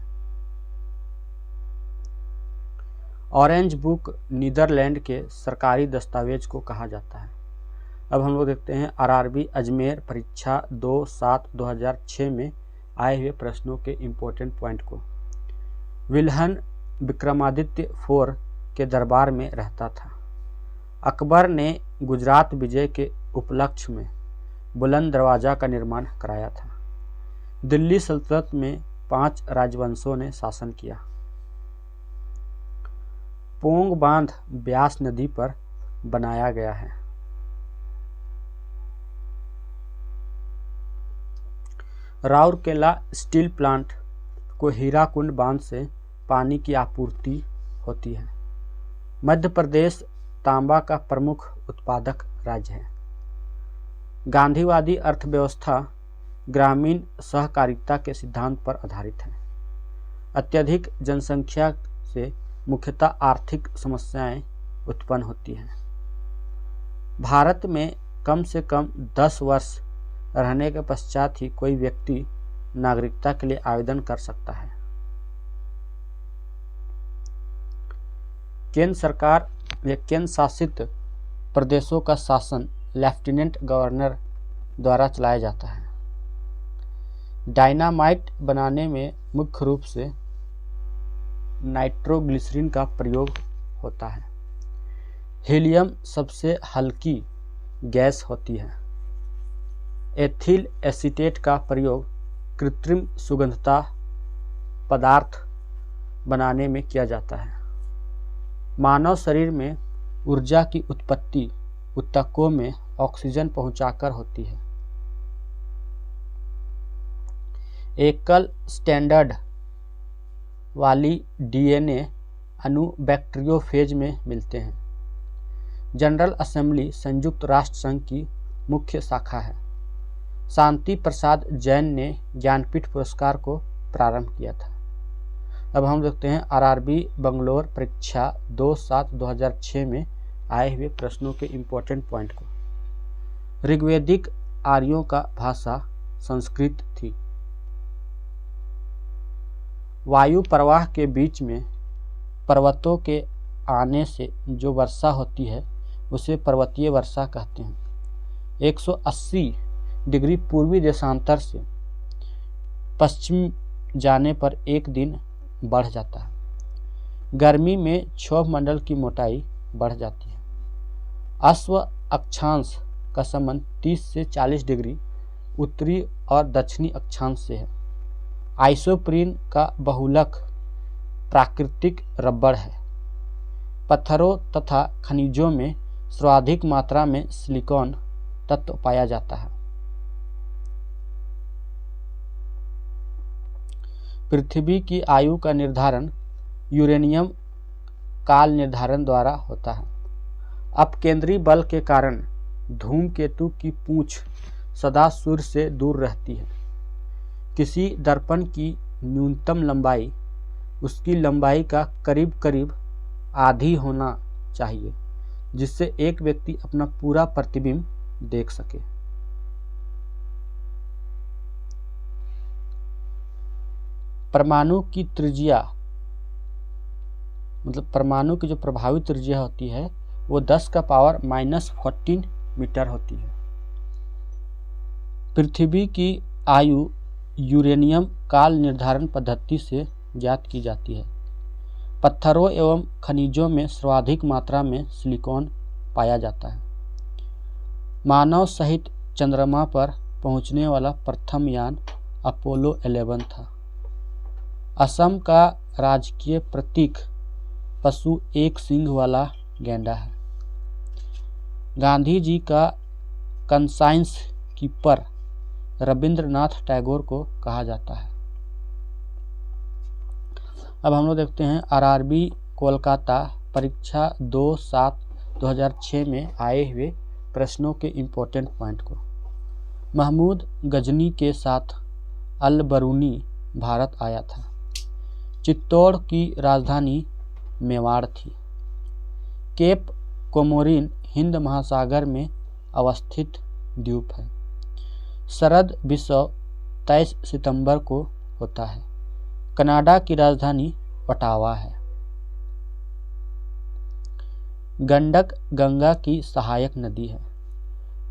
ऑरेंज बुक नीदरलैंड के सरकारी दस्तावेज को कहा जाता है। अब हम लोग देखते हैं आरआरबी अजमेर परीक्षा 2/7/2006 में आए हुए प्रश्नों के इम्पोर्टेंट पॉइंट को। विल्हन विक्रमादित्य IV के दरबार में रहता था। अकबर ने गुजरात विजय के उपलक्ष्य में बुलंद दरवाजा का निर्माण कराया था। दिल्ली सल्तनत में 5 राजवंशों ने शासन किया। पोंग बांध ब्यास नदी पर बनाया गया है। राउरकेला स्टील प्लांट को हीराकुंड बांध से पानी की आपूर्ति होती है। मध्य प्रदेश तांबा का प्रमुख उत्पादक राज्य है। गांधीवादी अर्थव्यवस्था ग्रामीण सहकारिता के सिद्धांत पर आधारित है। अत्यधिक जनसंख्या से मुख्यतः आर्थिक समस्याएं उत्पन्न होती हैं। भारत में कम से कम 10 वर्ष रहने के पश्चात ही कोई व्यक्ति नागरिकता के लिए आवेदन कर सकता है। केंद्र सरकार या केंद्र शासित प्रदेशों का शासन लेफ्टिनेंट गवर्नर द्वारा चलाया जाता है। डायनामाइट बनाने में मुख्य रूप से नाइट्रोग्लिसरीन का प्रयोग होता है। हीलियम सबसे हल्की गैस होती है। एथिल एसीटेट का प्रयोग कृत्रिम सुगंधता पदार्थ बनाने में किया जाता है। मानव शरीर में ऊर्जा की उत्पत्ति ऊतकों में ऑक्सीजन पहुंचाकर होती है। एकल स्टैंडर्ड वाली डीएनए अणु बैक्टीरियोफेज में मिलते हैं। जनरल असेंबली संयुक्त राष्ट्र संघ की मुख्य शाखा है। शांति प्रसाद जैन ने ज्ञानपीठ पुरस्कार को प्रारंभ किया था। अब हम देखते हैं आरआरबी बंगलोर परीक्षा 2/7/2006 में आए हुए प्रश्नों के इम्पोर्टेंट पॉइंट को। ऋग्वेदिक आर्यों का भाषा संस्कृत थी। वायु प्रवाह के बीच में पर्वतों के आने से जो वर्षा होती है उसे पर्वतीय वर्षा कहते हैं। 180 डिग्री पूर्वी देशांतर से पश्चिम जाने पर एक दिन बढ़ जाता है। गर्मी में क्षोभ मंडल की मोटाई बढ़ जाती है। अश्व अक्षांश का संबंध 30 से 40 डिग्री उत्तरी और दक्षिणी अक्षांश से है। आइसोप्रीन का बहुलक प्राकृतिक रबड़ है। पत्थरों तथा खनिजों में सर्वाधिक मात्रा में सिलिकॉन तत्व पाया जाता है। पृथ्वी की आयु का निर्धारण यूरेनियम काल निर्धारण द्वारा होता है। अपकेंद्री बल के कारण धूमकेतु की पूंछ सदा सूर्य से दूर रहती है। किसी दर्पण की न्यूनतम लंबाई उसकी लंबाई का करीब करीब आधी होना चाहिए, जिससे एक व्यक्ति अपना पूरा प्रतिबिंब देख सके। परमाणु की त्रिज्या परमाणु की जो प्रभावी त्रिज्या होती है वो 10⁻⁻14 मीटर होती है। पृथ्वी की आयु यूरेनियम काल निर्धारण पद्धति से ज्ञात की जाती है। पत्थरों एवं खनिजों में सर्वाधिक मात्रा में सिलिकॉन पाया जाता है। मानव सहित चंद्रमा पर पहुंचने वाला प्रथम यान अपोलो 11 था। असम का राजकीय प्रतीक पशु एक सींग वाला गैंडा है। गांधी जी का कंसाइंस कीपर रविंद्रनाथ टैगोर को कहा जाता है। अब हम लोग देखते हैं आरआरबी कोलकाता परीक्षा 2/7/2006 में आए हुए प्रश्नों के इम्पोर्टेंट पॉइंट को। महमूद गजनी के साथ अल बरूनी भारत आया था। चित्तौड़ की राजधानी मेवाड़ थी। केप कोमोरिन हिंद महासागर में अवस्थित द्वीप है। शरद उत्सव 23 सितंबर को होता है। कनाडा की राजधानी ओटावा है। गंडक गंगा की सहायक नदी है।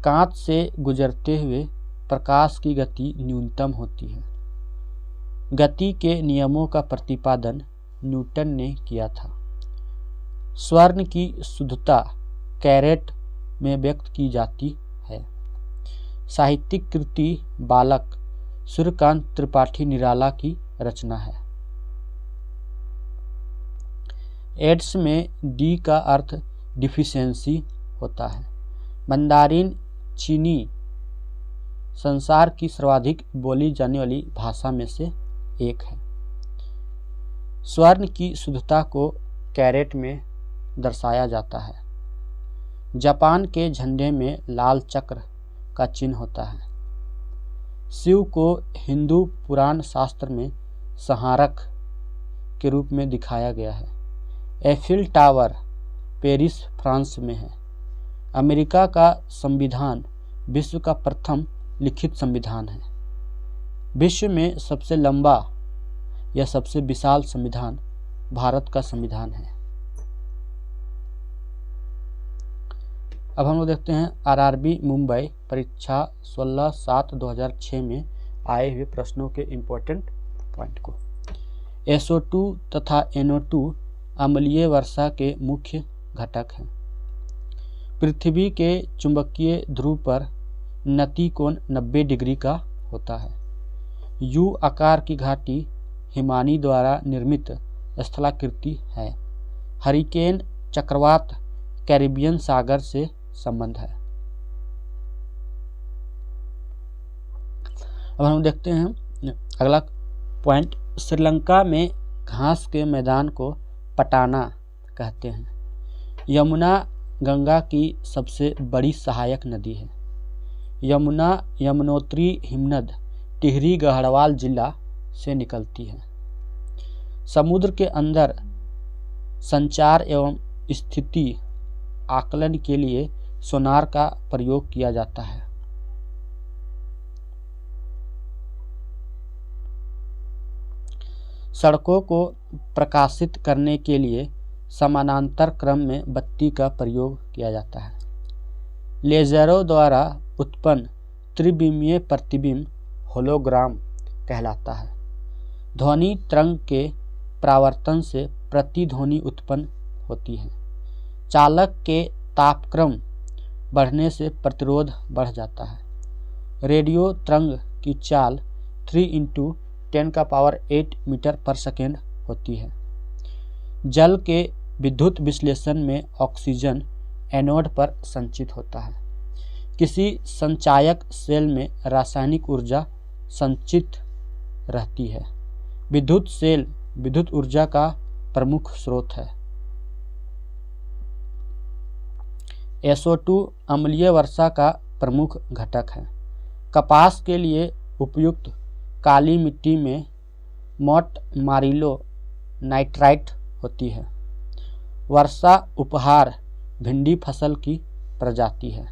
कांच से गुजरते हुए प्रकाश की गति न्यूनतम होती है। गति के नियमों का प्रतिपादन न्यूटन ने किया था। स्वर्ण की शुद्धता कैरेट में व्यक्त की जाती है। साहित्यिक कृति बालक सूर्यकांत त्रिपाठी निराला की रचना है। एड्स में डी का अर्थ डिफिशियंसी होता है। मंदारिन चीनी संसार की सर्वाधिक बोली जाने वाली भाषा में से एक है। स्वर्ण की शुद्धता को कैरेट में दर्शाया जाता है। जापान के झंडे में लाल चक्र का चिन्ह होता है। शिव को हिंदू पुराण शास्त्र में संहारक के रूप में दिखाया गया है। एफिल टावर पेरिस, फ्रांस में है। अमेरिका का संविधान विश्व का प्रथम लिखित संविधान है। विश्व में सबसे लंबा या सबसे विशाल संविधान भारत का संविधान है। अब हम लोग देखते हैं आरआरबी मुंबई परीक्षा 16/7/2006 में आए हुए प्रश्नों के इम्पोर्टेंट पॉइंट को। SO2 तथा NO2 अम्लीय वर्षा के मुख्य घटक हैं। पृथ्वी के चुंबकीय ध्रुव पर नति कोण 90 डिग्री का होता है। U आकार की घाटी हिमानी द्वारा निर्मित स्थलाकृति है। हरिकेन चक्रवात कैरिबियन सागर से संबंध है। अब हम देखते हैं अगला पॉइंट। श्रीलंका में घास के मैदान को पटाना कहते हैं। यमुना गंगा की सबसे बड़ी सहायक नदी है। यमुना यमुनोत्री हिमनद टिहरी गढ़वाल जिला से निकलती है। समुद्र के अंदर संचार एवं स्थिति आकलन के लिए सोनार का प्रयोग किया जाता है। सड़कों को प्रकाशित करने के लिए समानांतर क्रम में बत्ती का प्रयोग किया जाता है। लेजरों द्वारा उत्पन्न त्रिविमीय प्रतिबिंब होलोग्राम कहलाता है। ध्वनि तरंग के परावर्तन से प्रतिध्वनि उत्पन्न होती है। चालक के तापक्रम बढ़ने से प्रतिरोध बढ़ जाता है। रेडियो तरंग की चाल 3×10⁸ मीटर पर सेकेंड होती है। जल के विद्युत विश्लेषण में ऑक्सीजन एनोड पर संचित होता है। किसी संचायक सेल में रासायनिक ऊर्जा संचित रहती है। विद्युत सेल विद्युत ऊर्जा का प्रमुख स्रोत है। SO2 अम्लीय वर्षा का प्रमुख घटक है। कपास के लिए उपयुक्त काली मिट्टी में मोट मारिलो नाइट्राइट होती है। वर्षा उपहार भिंडी फसल की प्रजाति है।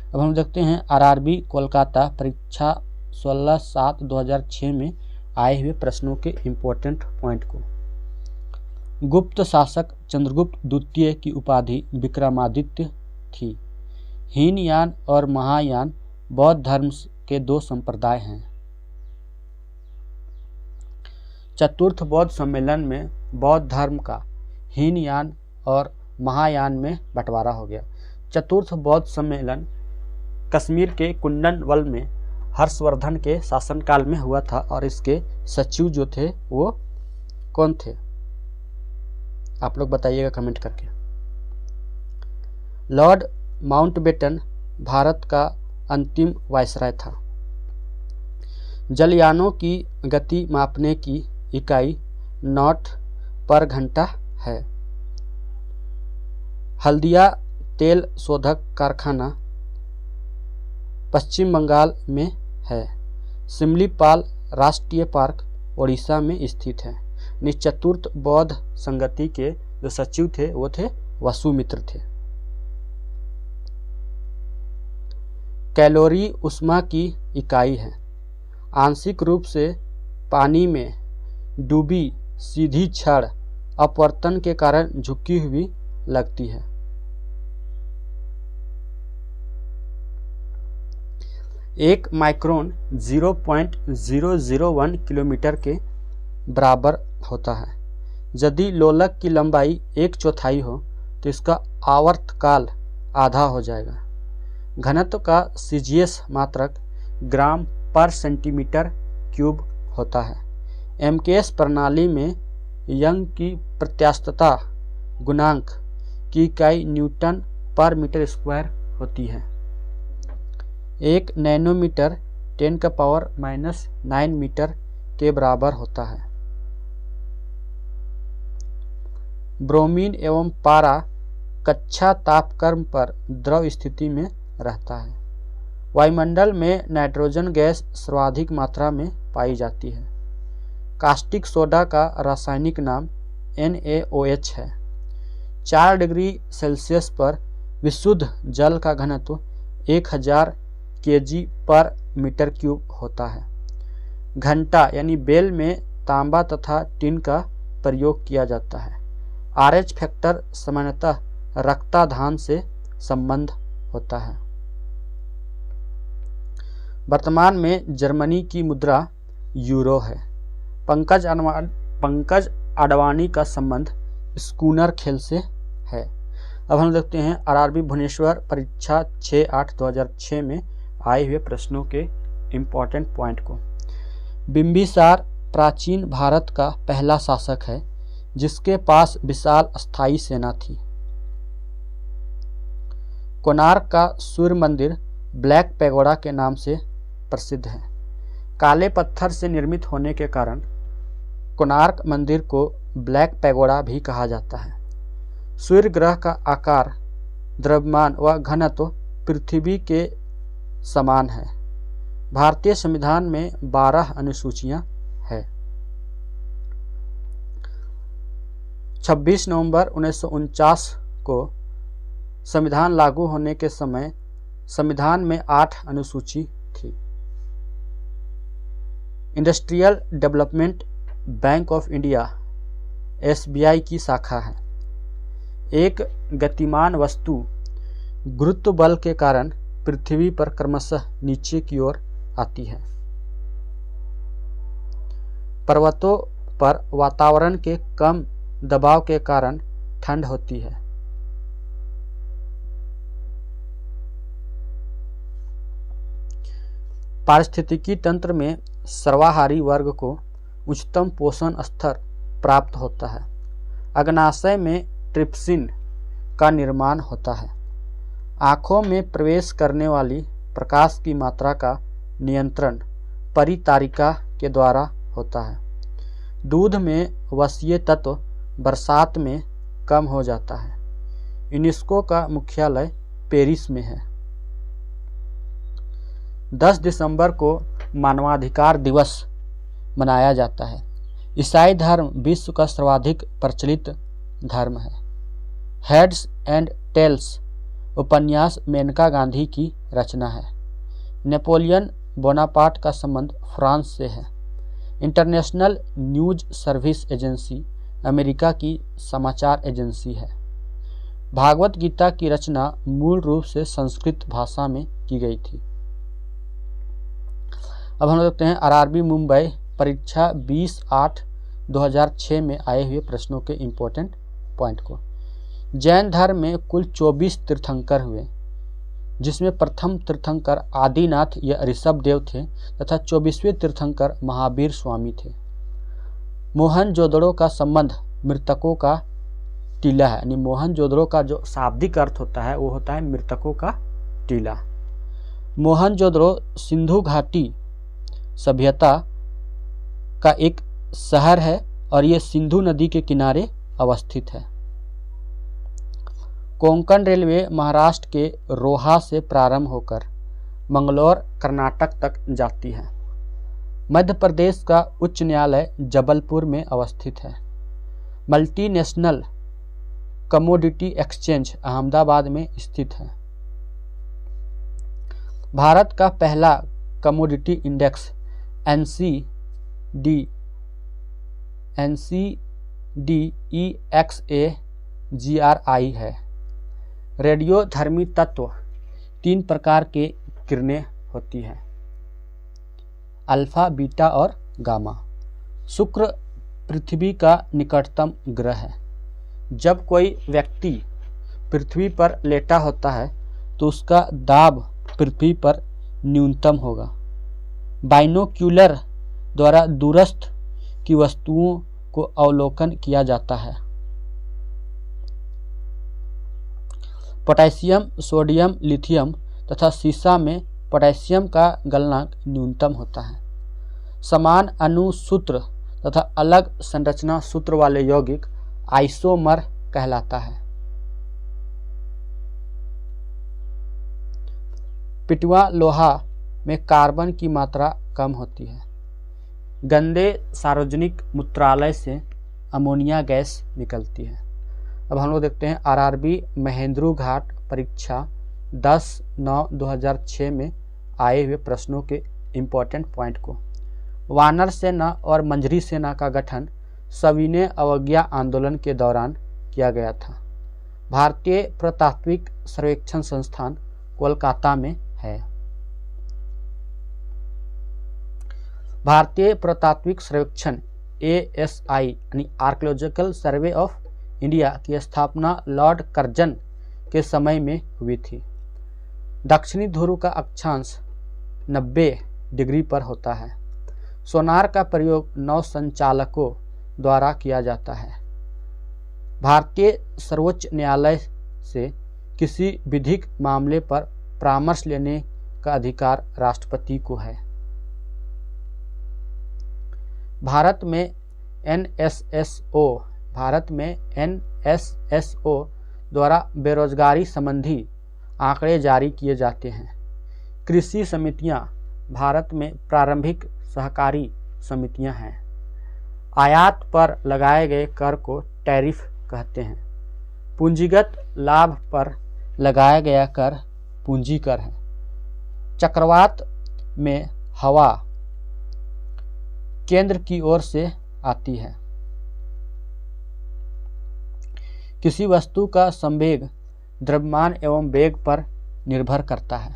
अब हम देखते हैं आरआरबी कोलकाता परीक्षा 16/7/2006 में आए हुए प्रश्नों के इम्पोर्टेंट पॉइंट को। गुप्त शासक चंद्रगुप्त द्वितीय की उपाधि विक्रमादित्य थी। हीनयान और महायान बौद्ध धर्म के दो संप्रदाय हैं। चतुर्थ बौद्ध सम्मेलन में बौद्ध धर्म का हीनयान और महायान में बंटवारा हो गया। चतुर्थ बौद्ध सम्मेलन कश्मीर के कुंदनवल में हर्षवर्धन के शासनकाल में हुआ था और इसके सचिव जो थे वो कौन थे, आप लोग बताइएगा कमेंट करके। लॉर्ड माउंटबेटन भारत का अंतिम वायसराय था। जलयानों की गति मापने की इकाई नॉट पर घंटा है। हल्दिया तेल शोधक कारखाना पश्चिम बंगाल में है। सिमलीपाल राष्ट्रीय पार्क ओडिशा में स्थित है। चतुर्थ बौद्ध संगति के जो सचिव थे वो थे वसुमित्र थे। कैलोरी ऊष्मा की इकाई है। आंशिक रूप से पानी में डूबी सीधी छड़ अपवर्तन के कारण झुकी हुई लगती है। एक माइक्रोन 0.001 किलोमीटर के बराबर होता है। यदि लोलक की लंबाई 1/4 हो तो इसका आवर्तकाल आधा हो जाएगा। घनत्व का CGS मात्रक ग्राम पर सेंटीमीटर क्यूब होता है। MKS प्रणाली में यंग की प्रत्यास्थता गुणांक की इकाई न्यूटन पर मीटर स्क्वायर होती है। 1 नैनोमीटर 10⁻⁹ मीटर के बराबर होता है। ब्रोमीन एवं पारा कक्षा तापक्रम पर द्रव स्थिति में रहता है। वायुमंडल में नाइट्रोजन गैस सर्वाधिक मात्रा में पाई जाती है। कास्टिक सोडा का रासायनिक नाम NaOH है। 4 डिग्री सेल्सियस पर विशुद्ध जल का घनत्व 1000 kg/m³ होता है। घंटा यानी बेल में तांबा तथा टिन का प्रयोग किया जाता है। RH फैक्टर सामान्यतः रक्ताधान से संबंध होता है। वर्तमान में जर्मनी की मुद्रा यूरो है। पंकज अडवाणी का संबंध स्कूनर खेल से है। अब हम देखते हैं RRB भुवनेश्वर परीक्षा 6/8/2006 में आए हुए प्रश्नों के इम्पोर्टेंट पॉइंट को। बिंबिसार प्राचीन भारत का पहला शासक है जिसके पास विशाल स्थायी सेना थी। कोणार्क का सूर्य मंदिर ब्लैक पैगोडा के नाम से प्रसिद्ध है। काले पत्थर से निर्मित होने के कारण कोणार्क मंदिर को ब्लैक पैगोडा भी कहा जाता है। सूर्य ग्रह का आकार, द्रव्यमान व घनत्व पृथ्वी के समान है। भारतीय संविधान में 12 अनुसूचियां हैं। 26 नवंबर 1949 को संविधान लागू होने के समय संविधान में 8 अनुसूची थी। Industrial development bank of India SBI की शाखा है। एक गतिमान वस्तु गुरुत्व बल के कारण पृथ्वी पर क्रमशः नीचे की ओर आती है। पर्वतों पर वातावरण के कम दबाव के कारण ठंड होती है। पारिस्थितिकी तंत्र में सर्वाहारी वर्ग को उच्चतम पोषण स्तर प्राप्त होता है। अग्नाशय में ट्रिप्सिन का निर्माण होता है। आँखों में प्रवेश करने वाली प्रकाश की मात्रा का नियंत्रण परितारिका के द्वारा होता है। दूध में वसीय तत्व बरसात में कम हो जाता है। यूनेस्को का मुख्यालय पेरिस में है। 10 दिसंबर को मानवाधिकार दिवस मनाया जाता है। ईसाई धर्म विश्व का सर्वाधिक प्रचलित धर्म है। हेड्स एंड टेल्स उपन्यास मेनका गांधी की रचना है। नेपोलियन बोनापार्ट का संबंध फ्रांस से है। International news service agency America की समाचार एजेंसी है। भागवत गीता की रचना मूल रूप से संस्कृत भाषा में की गई थी। अब हम देखते हैं RRB मुंबई परीक्षा 20/8/2006 में आए हुए प्रश्नों के इम्पोर्टेंट पॉइंट को। जैन धर्म में कुल 24 तीर्थंकर हुए, जिसमें प्रथम तीर्थंकर आदिनाथ या ऋषभदेव थे तथा 24वें तीर्थंकर महावीर स्वामी थे। मोहनजोदड़ो का संबंध मृतकों का टीला है, यानी मोहनजोदड़ो का जो शाब्दिक अर्थ होता है वो होता है मृतकों का टीला। मोहनजोदड़ो सिंधु घाटी सभ्यता का एक शहर है और ये सिंधु नदी के किनारे अवस्थित है। कोंकण रेलवे महाराष्ट्र के रोहा से प्रारंभ होकर मंगलौर कर्नाटक तक जाती है। मध्य प्रदेश का उच्च न्यायालय जबलपुर में अवस्थित है। मल्टीनेशनल कमोडिटी एक्सचेंज अहमदाबाद में स्थित है। भारत का पहला कमोडिटी इंडेक्स NCDEXA-GRI है। रेडियोधर्मी तत्व 3 प्रकार के किरणें होती हैं, अल्फा, बीटा और गामा। शुक्र पृथ्वी का निकटतम ग्रह है। जब कोई व्यक्ति पृथ्वी पर लेटा होता है तो उसका दाब पृथ्वी पर न्यूनतम होगा। बाइनोक्यूलर द्वारा दूरस्थ की वस्तुओं को अवलोकन किया जाता है। पोटेशियम, सोडियम, लिथियम तथा सीसा में पोटेशियम का गलनांक न्यूनतम होता है। समान अणुसूत्र तथा अलग संरचना सूत्र वाले यौगिक आइसोमर कहलाता है। पिटवा लोहा में कार्बन की मात्रा कम होती है। गंदे सार्वजनिक मूत्रालय से अमोनिया गैस निकलती है। अब हम लोग देखते हैं आरआरबी महेंद्रू घाट परीक्षा 10/9/2006 में आए हुए प्रश्नों के इम्पोर्टेंट पॉइंट को। वानर सेना और मंजरी सेना का गठन सविनय अवज्ञा आंदोलन के दौरान किया गया था। भारतीय पुरातात्विक सर्वेक्षण संस्थान कोलकाता में है। भारतीय पुरातात्विक सर्वेक्षण ASI यानी आर्कियोलॉजिकल सर्वे ऑफ इंडिया की स्थापना लॉर्ड कर्जन के समय में हुई थी। दक्षिणी ध्रुव का अक्षांश 90 डिग्री पर होता है। सोनार का प्रयोग नौ संचालकों द्वारा किया जाता है। भारतीय सर्वोच्च न्यायालय से किसी विधिक मामले पर परामर्श लेने का अधिकार राष्ट्रपति को है। भारत में NSSO द्वारा बेरोजगारी संबंधी आंकड़े जारी किए जाते हैं। कृषि समितियां भारत में प्रारंभिक सहकारी समितियां हैं। आयात पर लगाए गए कर को टैरिफ कहते हैं। पूंजीगत लाभ पर लगाया गया कर पूंजी कर है। चक्रवात में हवा केंद्र की ओर से आती है। किसी वस्तु का संवेग द्रव्यमान एवं वेग पर निर्भर करता है।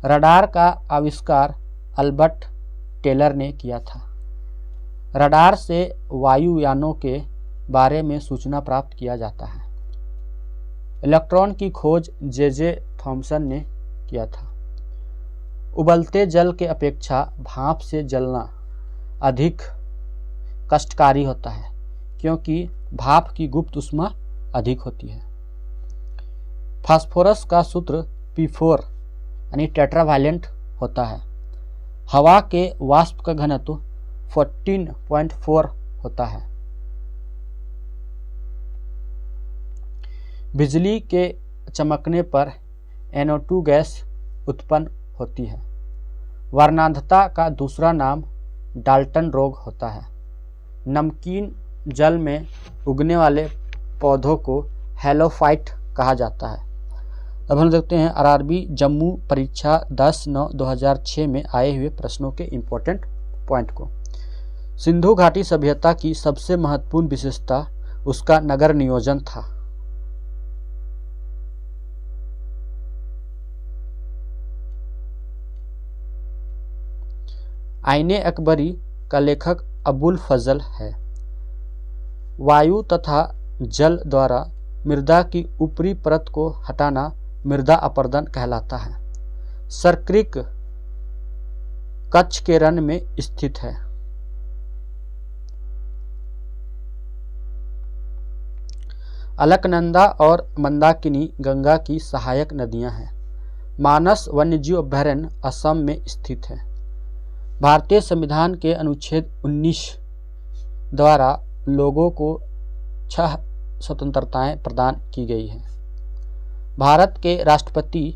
रडार का आविष्कार अल्बर्ट टेलर ने किया था। रडार से वायुयानों के बारे में सूचना प्राप्त किया जाता है। इलेक्ट्रॉन की खोज जे थॉमसन ने किया था। उबलते जल के अपेक्षा भाप से जलना अधिक कष्टकारी होता है, क्योंकि भाप की गुप्त ऊष्मा अधिक होती है। फास्फोरस का सूत्र P4 यानी टेट्रावैलेंट होता है। हवा के वाष्प का घनत्व 14.4 होता है। बिजली के चमकने पर NO2 गैस उत्पन्न होती है। वर्णांधता का दूसरा नाम डाल्टन रोग होता है। नमकीन जल में उगने वाले पौधों को हेलोफाइट कहा जाता है। अब हम देखते हैं आरआरबी जम्मू परीक्षा 10/9/2006 में आए हुए प्रश्नों के इम्पोर्टेंट पॉइंट को। सिंधु घाटी सभ्यता की सबसे महत्वपूर्ण विशेषता उसका नगर नियोजन था। आईने अकबरी का लेखक अबुल फजल है। वायु तथा जल द्वारा मृदा की ऊपरी परत को हटाना मृदा अपरदन कहलाता है। सरक्रिक कच्छ के रण में स्थित है। अलकनंदा और मंदाकिनी गंगा की सहायक नदियां हैं। मानस वन्यजीव अभयारण्य असम में स्थित है। भारतीय संविधान के अनुच्छेद 19 द्वारा लोगों को 6 स्वतंत्रताएं प्रदान की गई हैं। भारत के राष्ट्रपति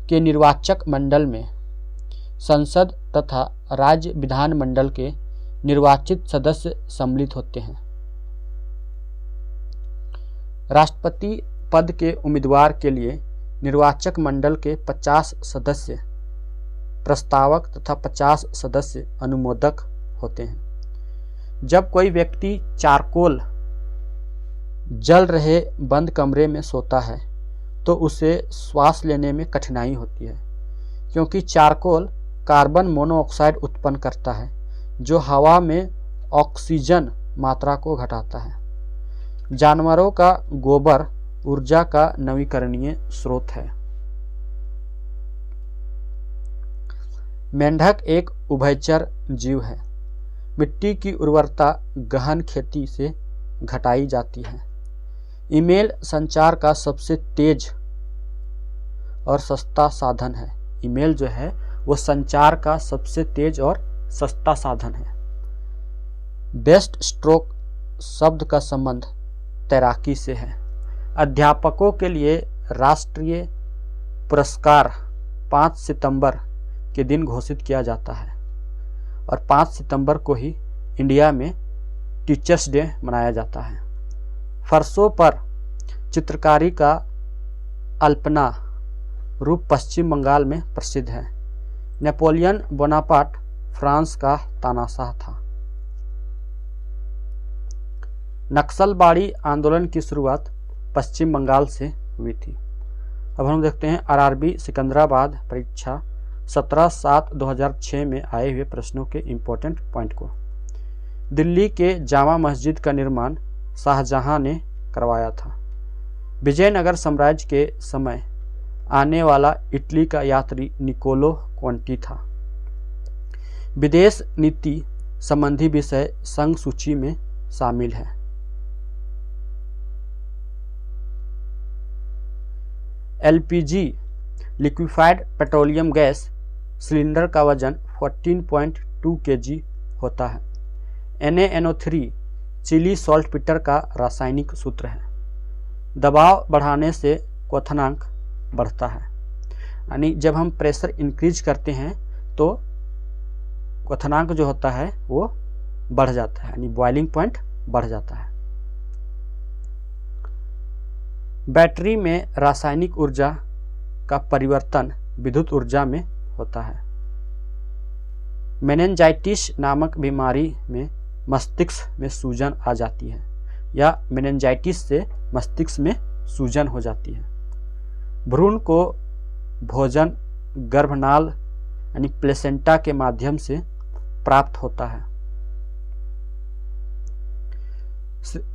के निर्वाचक मंडल में संसद तथा राज्य विधानमंडल के निर्वाचित सदस्य सम्मिलित होते हैं। राष्ट्रपति पद के उम्मीदवार के लिए निर्वाचक मंडल के 50 सदस्य प्रस्तावक तथा 50 सदस्य अनुमोदक होते हैं। जब कोई व्यक्ति चारकोल जल रहे बंद कमरे में सोता है तो उसे श्वास लेने में कठिनाई होती है, क्योंकि चारकोल कार्बन मोनोऑक्साइड उत्पन्न करता है जो हवा में ऑक्सीजन मात्रा को घटाता है। जानवरों का गोबर ऊर्जा का नवीकरणीय स्रोत है। मेंढक एक उभयचर जीव है। मिट्टी की उर्वरता गहन खेती से घटाई जाती है। ईमेल संचार का सबसे तेज और सस्ता साधन है। ईमेल जो है वो संचार का सबसे तेज और सस्ता साधन है। बेस्ट स्ट्रोक शब्द का संबंध तैराकी से है। अध्यापकों के लिए राष्ट्रीय पुरस्कार 5 सितंबर के दिन घोषित किया जाता है। और 5 सितंबर को ही इंडिया में टीचर्स डे मनाया जाता है। फर्शों पर चित्रकारी का अल्पना रूप पश्चिम बंगाल में प्रसिद्ध है। नेपोलियन बोनापार्ट फ्रांस का तानाशाह था। नक्सलवाड़ी आंदोलन की शुरुआत पश्चिम बंगाल से हुई थी। अब हम देखते हैं आरआरबी सिकंदराबाद परीक्षा 17/7/2006 में आए हुए प्रश्नों के इम्पोर्टेंट पॉइंट को। दिल्ली के जामा मस्जिद का निर्माण शाहजहां ने करवाया था। विजयनगर साम्राज्य के समय आने वाला इटली का यात्री निकोलो क्वांटी था। विदेश नीति संबंधी विषय संघ सूची में शामिल है। LPG liquefied petroleum gas cylinder का वजन 14.2 kg होता है। NaNO3 चिली सॉल्टपीटर का रासायनिक सूत्र है। दबाव बढ़ाने से क्वथनांक बढ़ता है, यानी जब हम प्रेशर इंक्रीज करते हैं तो क्वथनांक जो होता है वो बढ़ जाता है, यानी बॉइलिंग पॉइंट बढ़ जाता है। बैटरी में रासायनिक ऊर्जा का परिवर्तन विद्युत ऊर्जा में होता है। मेनिंजाइटिस नामक बीमारी में मस्तिष्क में सूजन आ जाती है या मेनिंजाइटिस से मस्तिष्क में सूजन हो जाती है। भ्रूण को भोजन गर्भनाल यानी प्लेसेंटा के माध्यम से प्राप्त होता है।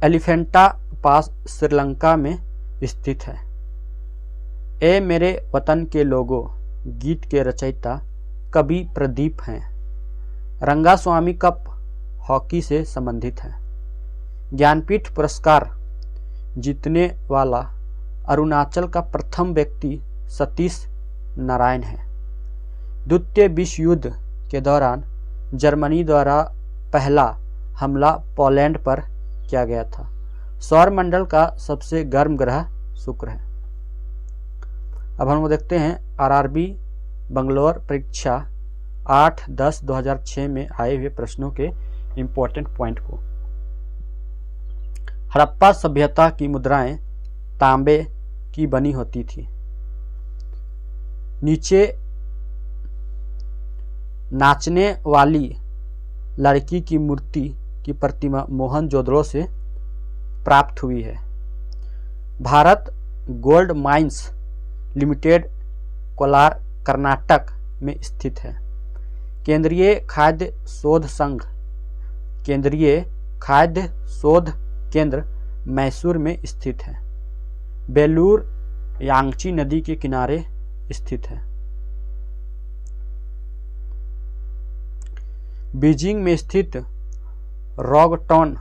एलिफेंटा पास श्रीलंका में स्थित है। ए मेरे वतन के लोगों गीत के रचयिता कवि प्रदीप हैं। रंगास्वामी कप हॉकी से संबंधित है। ज्ञानपीठ पुरस्कार जीतने वाला अरुणाचल का प्रथम व्यक्ति सतीश नारायण है। द्वितीय विश्व युद्ध के दौरान जर्मनी द्वारा पहला हमला पोलैंड पर किया गया था। सौरमंडल का सबसे गर्म ग्रह शुक्र है। अब हम देखते हैं आरआरबी बंगलौर परीक्षा 8/10/2006 में आए हुए प्रश्नों के इम्पोर्टेंट पॉइंट को। हड़प्पा सभ्यता की मुद्राएं तांबे की बनी होती थी। नीचे नाचने वाली लड़की की मूर्ति की प्रतिमा मोहनजोदड़ो से प्राप्त हुई है। Bharat gold mines limited Kolar Karnataka में स्थित है। केंद्रीय खाद्य शोध संघ केंद्रीय खाद्य शोध केंद्र मैसूर में स्थित है। बेलूर यांगची नदी के किनारे स्थित है। बीजिंग में स्थित रॉगटॉन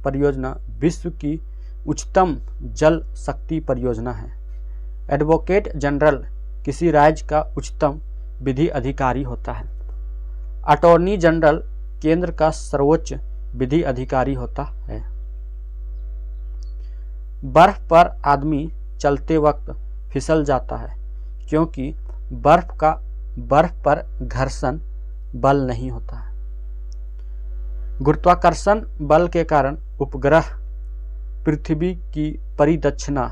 परियोजना विश्व की उच्चतम जल शक्ति परियोजना है। एडवोकेट जनरल किसी राज्य का उच्चतम विधि अधिकारी होता है। अटॉर्नी जनरल केंद्र का सर्वोच्च विधि अधिकारी होता है। बर्फ पर आदमी चलते वक्त फिसल जाता है क्योंकि बर्फ पर घर्षण बल नहीं होता है। गुरुत्वाकर्षण बल के कारण उपग्रह पृथ्वी की परिदक्षिणा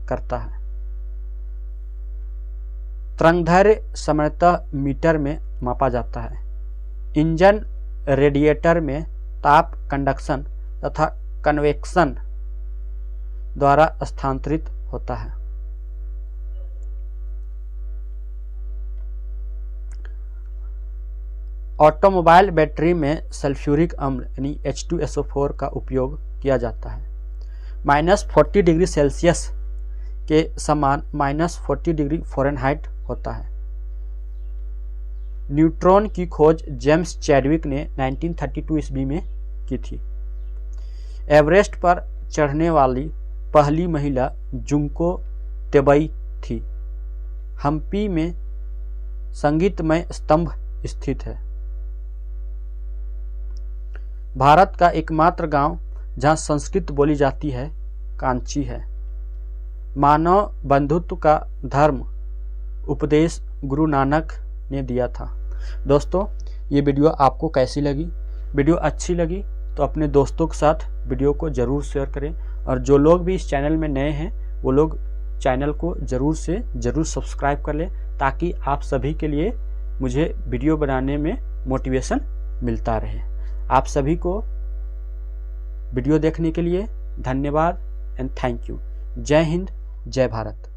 करता है। तरंगदैर्घ्य सामान्यतः मीटर में मापा जाता है। इंजन रेडिएटर में ताप कंडक्शन तथा कन्वेक्शन द्वारा स्थानांतरित होता है। ऑटोमोबाइल बैटरी में सल्फ्यूरिक अम्ल यानी H2SO4 का उपयोग किया जाता है। -40 डिग्री सेल्सियस के समान -40 डिग्री फ़ारेनहाइट होता है। न्यूट्रॉन की खोज जेम्स चैडविक ने 1932 ईस्वी में की थी। एवरेस्ट पर चढ़ने वाली पहली महिला जुंको तेबई थी। हम्पी में संगीतमय स्तंभ स्थित है। भारत का एकमात्र गांव जहां संस्कृत बोली जाती है कांची है। मानव बंधुत्व का धर्म उपदेश गुरु नानक ने दिया था। दोस्तों, ये वीडियो आपको कैसी लगी। वीडियो अच्छी लगी तो अपने दोस्तों के साथ वीडियो को ज़रूर शेयर करें, और जो लोग भी इस चैनल में नए हैं वो लोग चैनल को ज़रूर से ज़रूर सब्सक्राइब कर लें, ताकि आप सभी के लिए मुझे वीडियो बनाने में मोटिवेशन मिलता रहे। आप सभी को वीडियो देखने के लिए धन्यवाद एंड थैंक यू। जय हिंद, जय भारत।